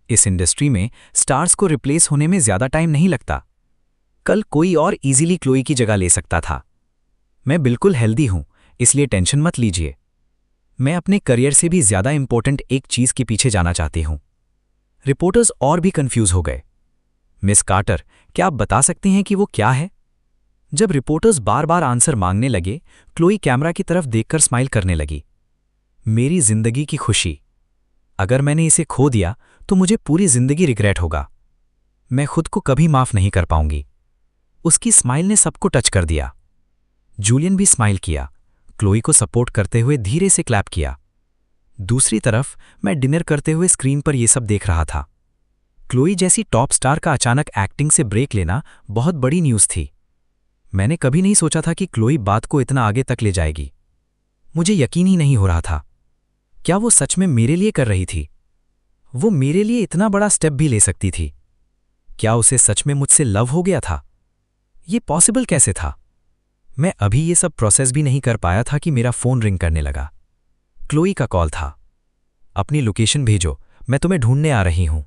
[SPEAKER 6] इस इंडस्ट्री में स्टार्स को रिप्लेस होने में ज्यादा टाइम नहीं लगता। कल कोई और इजीली क्लोई की जगह ले सकता था। मैं बिल्कुल हेल्दी हूं, इसलिए टेंशन मत लीजिए। मैं अपने करियर से भी ज्यादा इंपॉर्टेंट एक चीज के पीछे जाना चाहती हूं। रिपोर्टर्स और भी कंफ्यूज हो गए। मिस कार्टर, क्या आप बता सकती हैं कि वो क्या है? जब रिपोर्टर्स बार बार आंसर मांगने लगे, क्लोई कैमरा की तरफ देखकर स्माइल करने लगी। मेरी जिंदगी की खुशी। अगर मैंने इसे खो दिया तो मुझे पूरी जिंदगी रिग्रेट होगा। मैं खुद को कभी माफ नहीं कर पाऊंगी। उसकी स्माइल ने सबको टच कर दिया। जूलियन भी स्माइल किया, क्लोई को सपोर्ट करते हुए धीरे से क्लैप किया। दूसरी तरफ मैं डिनर करते हुए स्क्रीन पर यह सब देख रहा था। क्लोई जैसी टॉप स्टार का अचानक एक्टिंग से ब्रेक लेना बहुत बड़ी न्यूज़ थी। मैंने कभी नहीं सोचा था कि क्लोई बात को इतना आगे तक ले जाएगी। मुझे यकीन ही नहीं हो रहा था। क्या वो सच में मेरे लिए कर रही थी? वो मेरे लिए इतना बड़ा स्टेप भी ले सकती थी? क्या उसे सच में मुझसे लव हो गया था? ये पॉसिबल कैसे था? मैं अभी ये सब प्रोसेस भी नहीं कर पाया था कि मेरा फोन रिंग करने लगा। क्लोई का कॉल था। अपनी लोकेशन भेजो, मैं तुम्हें ढूंढने आ रही हूं।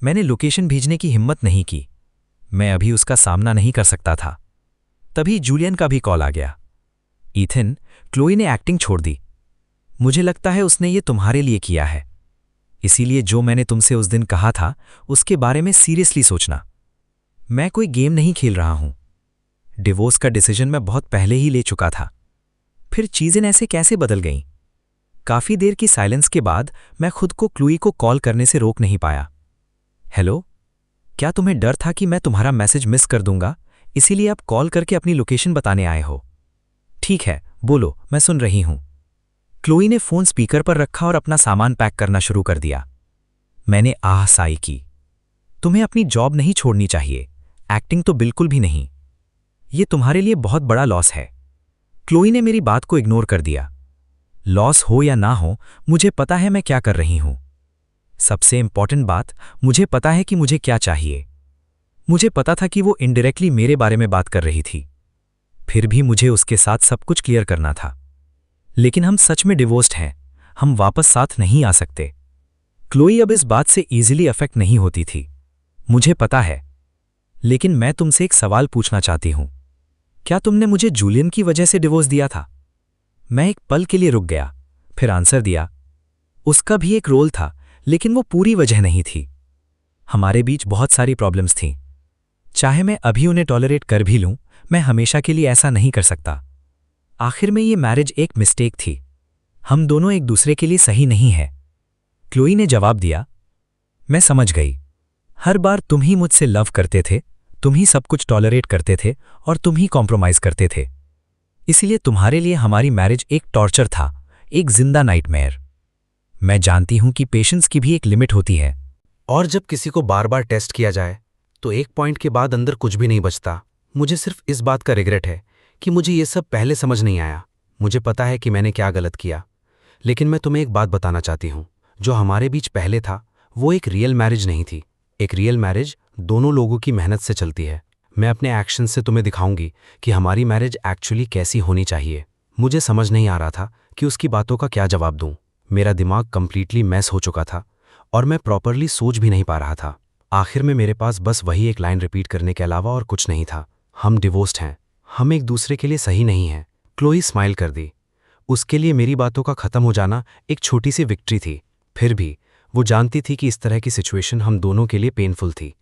[SPEAKER 6] मैंने लोकेशन भेजने की हिम्मत नहीं की। मैं अभी उसका सामना नहीं कर सकता था। तभी जूलियन का भी कॉल आ गया। ईथन, क्लोई ने एक्टिंग छोड़ दी। मुझे लगता है उसने ये तुम्हारे लिए किया है। इसीलिए जो मैंने तुमसे उस दिन कहा था उसके बारे में सीरियसली सोचना। मैं कोई गेम नहीं खेल रहा हूं। डिवोर्स का डिसीजन मैं बहुत पहले ही ले चुका था। फिर चीजें ऐसे कैसे बदल गईं? काफी देर की साइलेंस के बाद मैं खुद को क्लोई को कॉल करने से रोक नहीं पाया। हेलो, क्या तुम्हें डर था कि मैं तुम्हारा मैसेज मिस कर दूंगा, इसीलिए आप कॉल करके अपनी लोकेशन बताने आए हो? ठीक है, बोलो, मैं सुन रही हूं। क्लोई ने फोन स्पीकर पर रखा और अपना सामान पैक करना शुरू कर दिया। मैंने आह साई की। तुम्हें अपनी जॉब नहीं छोड़नी चाहिए, एक्टिंग तो बिल्कुल भी नहीं। ये तुम्हारे लिए बहुत बड़ा लॉस है। क्लोई ने मेरी बात को इग्नोर कर दिया। लॉस हो या ना हो, मुझे पता है मैं क्या कर रही हूं। सबसे इंपॉर्टेंट बात, मुझे पता है कि मुझे क्या चाहिए। मुझे पता था कि वो इनडायरेक्टली मेरे बारे में बात कर रही थी। फिर भी मुझे उसके साथ सब कुछ क्लियर करना था। लेकिन हम सच में डिवोर्स्ड हैं, हम वापस साथ नहीं आ सकते। क्लोई अब इस बात से इजीली अफेक्ट नहीं होती थी, मुझे पता है। लेकिन मैं तुमसे एक सवाल पूछना चाहती हूं। क्या तुमने मुझे जूलियन की वजह से डिवोर्स दिया था? मैं एक पल के लिए रुक गया, फिर आंसर दिया। उसका भी एक रोल था, लेकिन वो पूरी वजह नहीं थी। हमारे बीच बहुत सारी प्रॉब्लम्स थीं। चाहे मैं अभी उन्हें टॉलरेट कर भी लूं, मैं हमेशा के लिए ऐसा नहीं कर सकता। आखिर में ये मैरिज एक मिस्टेक थी। हम दोनों एक दूसरे के लिए सही नहीं हैं। क्लोई ने जवाब दिया। मैं समझ गई। हर बार तुम ही मुझसे लव करते थे, तुम ही सब कुछ टॉलरेट करते थे और तुम ही कॉम्प्रोमाइज करते थे। इसलिए तुम्हारे लिए हमारी मैरिज एक टॉर्चर था, एक जिंदा नाइटमेयर। मैं जानती हूं कि पेशेंस की भी एक लिमिट होती है।
[SPEAKER 5] और जब किसी को बार बार टेस्ट किया जाए तो एक पॉइंट के बाद अंदर कुछ भी नहीं बचता। मुझे सिर्फ इस बात का रिग्रेट है कि मुझे ये सब पहले समझ नहीं आया। मुझे पता है कि मैंने क्या गलत किया, लेकिन मैं तुम्हें एक बात बताना चाहती हूँ। जो हमारे बीच पहले था वो एक रियल मैरिज नहीं थी। एक रियल मैरिज दोनों लोगों की मेहनत से चलती है। मैं अपने एक्शन से तुम्हें दिखाऊंगी कि हमारी मैरिज एक्चुअली कैसी होनी चाहिए। मुझे समझ नहीं आ रहा था कि उसकी बातों का क्या जवाब दूं। मेरा दिमाग कंप्लीटली मैस हो चुका था और मैं प्रॉपरली सोच भी नहीं पा रहा था। आखिर में मेरे पास बस वही एक लाइन रिपीट करने के अलावा और कुछ नहीं था। हम डिवोर्स्ड हैं, हम एक दूसरे के लिए सही नहीं हैं। क्लोई स्माइल कर दी। उसके लिए मेरी बातों का खत्म हो जाना एक छोटी सी विक्ट्री थी। फिर भी वो जानती थी कि इस तरह की सिचुएशन हम दोनों के लिए पेनफुल थी,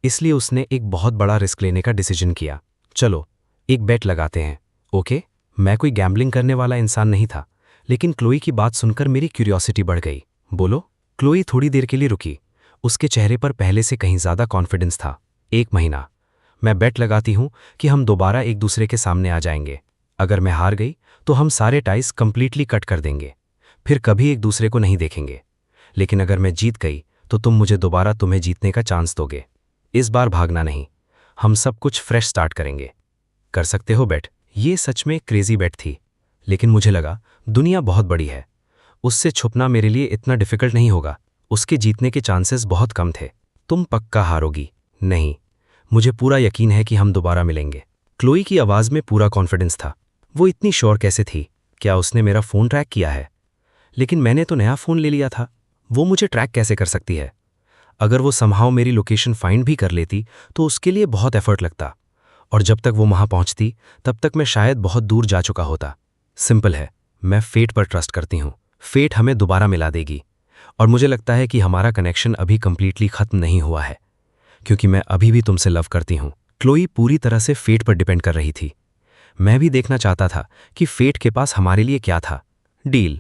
[SPEAKER 5] इसलिए उसने एक बहुत बड़ा रिस्क लेने का डिसीजन किया। चलो एक बेट लगाते हैं, ओके? मैं कोई गैम्बलिंग करने वाला इंसान नहीं था, लेकिन क्लोई की बात सुनकर मेरी क्यूरियोसिटी बढ़ गई। बोलो। क्लोई थोड़ी देर के लिए रुकी। उसके चेहरे पर पहले से कहीं ज्यादा कॉन्फिडेंस था। 1 महीना। मैं बेट लगाती हूं कि हम दोबारा एक दूसरे के सामने आ जाएंगे। अगर मैं हार गई तो हम सारे टाइज कंप्लीटली कट कर देंगे, फिर कभी एक दूसरे को नहीं देखेंगे। लेकिन अगर मैं जीत गई
[SPEAKER 3] तो तुम मुझे दोबारा तुम्हें जीतने का चांस दोगे। इस बार भागना नहीं, हम सब कुछ फ्रेश स्टार्ट करेंगे। कर सकते हो बेट। ये सच में क्रेजी बेट थी, लेकिन मुझे लगा दुनिया बहुत बड़ी है, उससे छुपना मेरे लिए इतना डिफिकल्ट नहीं होगा। उसके जीतने के चांसेस बहुत कम थे। तुम पक्का हारोगी। नहीं, मुझे पूरा यकीन है कि हम दोबारा मिलेंगे। क्लोई की आवाज़ में पूरा कॉन्फिडेंस था। वो इतनी श्योर कैसे थी? क्या उसने मेरा फ़ोन ट्रैक किया है? लेकिन मैंने तो नया फ़ोन ले लिया था, वो मुझे ट्रैक कैसे कर सकती है? अगर वो समहाउ मेरी लोकेशन फाइंड भी कर लेती तो उसके लिए बहुत एफर्ट लगता, और जब तक वो वहां पहुंचती तब तक मैं शायद बहुत दूर जा चुका होता। सिंपल है, मैं फेट पर ट्रस्ट करती हूँ। फेट हमें दोबारा मिला देगी, और मुझे लगता है कि हमारा कनेक्शन अभी कंप्लीटली खत्म नहीं हुआ है, क्योंकि मैं अभी भी तुमसे लव करती हूँ। क्लोई पूरी तरह से फेट पर डिपेंड कर रही थी। मैं भी देखना चाहता था कि फेट के पास हमारे लिए क्या था। डील।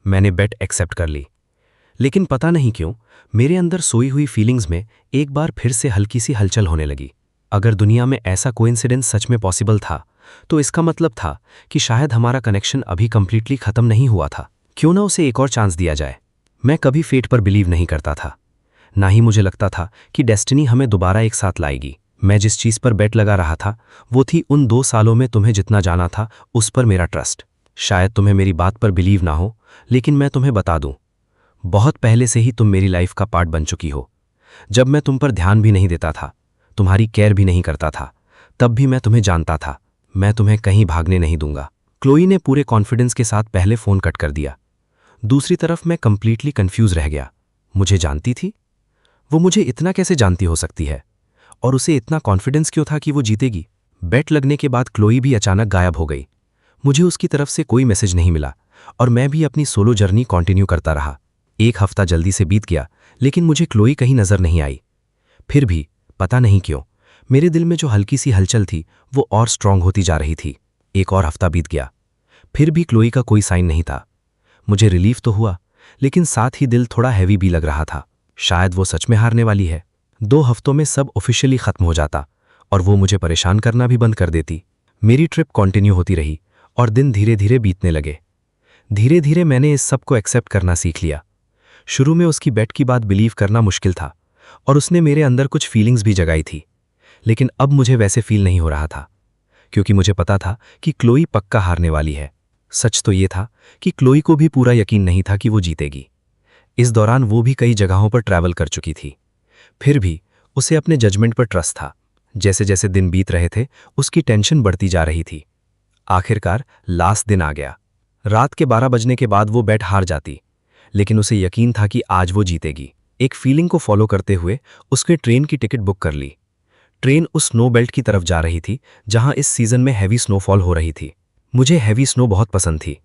[SPEAKER 3] मैंने बेट एक्सेप्ट कर ली। लेकिन पता नहीं क्यों मेरे अंदर सोई हुई फीलिंग्स में एक बार फिर से हल्की सी हलचल होने लगी। अगर दुनिया में ऐसा कोइंसिडेंस सच में पॉसिबल था, तो इसका मतलब था कि शायद हमारा कनेक्शन अभी कंप्लीटली खत्म नहीं हुआ था। क्यों ना उसे एक और चांस दिया जाए। मैं कभी फेट पर बिलीव नहीं करता था, ना ही मुझे लगता था कि डेस्टिनी हमें दोबारा एक साथ लाएगी। मैं जिस चीज़ पर बेट लगा रहा था वो थी उन 2 सालों में तुम्हें जितना जाना था उस पर मेरा ट्रस्ट। शायद तुम्हें मेरी बात पर बिलीव ना हो, लेकिन मैं तुम्हें बता दूं, बहुत पहले से ही तुम मेरी लाइफ का पार्ट बन चुकी हो। जब मैं तुम पर ध्यान भी नहीं देता था, तुम्हारी केयर भी नहीं करता था, तब भी मैं तुम्हें जानता था। मैं तुम्हें कहीं भागने नहीं दूंगा। क्लोई ने पूरे कॉन्फिडेंस के साथ पहले फ़ोन कट कर दिया। दूसरी तरफ मैं कंप्लीटली कंफ्यूज रह गया। मुझे जानती थी? वो मुझे इतना कैसे जानती हो सकती है? और उसे इतना कॉन्फिडेंस क्यों था कि वो जीतेगी? बेट लगने के बाद क्लोई भी अचानक गायब हो गई। मुझे उसकी तरफ से कोई मैसेज नहीं मिला, और मैं भी अपनी सोलो जर्नी कंटिन्यू करता रहा। 1 हफ्ता जल्दी से बीत गया, लेकिन मुझे क्लोई कहीं नजर नहीं आई। फिर भी पता नहीं क्यों मेरे दिल में जो हल्की सी हलचल थी वो और स्ट्रांग होती जा रही थी। 1 और हफ्ता बीत गया, फिर भी क्लोई का कोई साइन नहीं था। मुझे रिलीफ तो हुआ, लेकिन साथ ही दिल थोड़ा हैवी भी लग रहा था। शायद वो सच में हारने वाली है। 2 हफ्तों में सब ऑफिशियली खत्म हो जाता और वो मुझे परेशान करना भी बंद कर देती। मेरी ट्रिप कंटिन्यू होती रही और दिन धीरे धीरे बीतने लगे। धीरे धीरे मैंने इस सब को एक्सेप्ट करना सीख लिया। शुरू में उसकी बेट की बात बिलीव करना मुश्किल था, और उसने मेरे अंदर कुछ फीलिंग्स भी जगाई थी, लेकिन अब मुझे वैसे फील नहीं हो रहा था, क्योंकि मुझे पता था कि क्लोई पक्का हारने वाली है। सच तो ये था कि क्लोई को भी पूरा यकीन नहीं था कि वो जीतेगी। इस दौरान वो भी कई जगहों पर ट्रैवल कर चुकी थी, फिर भी उसे अपने जजमेंट पर ट्रस्ट था। जैसे जैसे दिन बीत रहे थे उसकी टेंशन बढ़ती जा रही थी। आखिरकार लास्ट दिन आ गया। रात के 12 बजने के बाद वो बेट हार जाती, लेकिन उसे यकीन था कि आज वो जीतेगी। एक फीलिंग को फॉलो करते हुए उसने ट्रेन की टिकट बुक कर ली। ट्रेन उस स्नो बेल्ट की तरफ जा रही थी जहां इस सीजन में हैवी स्नोफॉल हो रही थी। मुझे हैवी स्नो बहुत पसंद थी।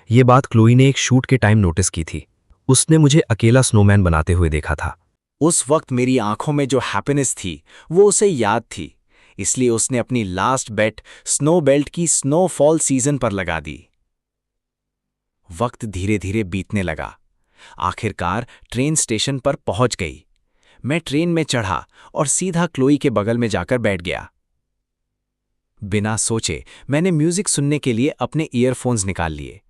[SPEAKER 3] ये बात क्लोई ने एक शूट के टाइम नोटिस की थी। उसने मुझे अकेला स्नोमैन बनाते हुए देखा था।
[SPEAKER 6] उस वक्त मेरी आंखों में जो हैप्पीनेस थी वो उसे याद थी, इसलिए उसने अपनी लास्ट बेट स्नो बेल्ट की स्नोफॉल सीजन पर लगा दी। वक्त धीरे धीरे बीतने लगा। आखिरकार ट्रेन स्टेशन पर पहुंच गई। मैं ट्रेन में चढ़ा और सीधा क्लोई के बगल में जाकर बैठ गया। बिना सोचे मैंने म्यूजिक सुनने के लिए अपने ईयरफोन्स निकाल लिए।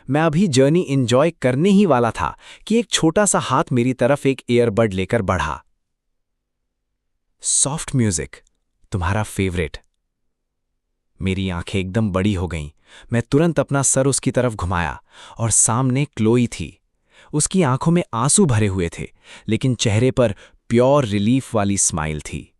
[SPEAKER 6] मैं अभी जर्नी एंजॉय करने ही वाला था कि एक छोटा सा हाथ मेरी तरफ एक ईयरबड लेकर बढ़ा। सॉफ्ट म्यूजिक, तुम्हारा फेवरेट। मेरी आंखें एकदम बड़ी हो गईं। मैं तुरंत अपना सर उसकी तरफ घुमाया और सामने क्लोई थी। उसकी आंखों में आंसू भरे हुए थे, लेकिन चेहरे पर प्योर रिलीफ वाली स्माइल थी।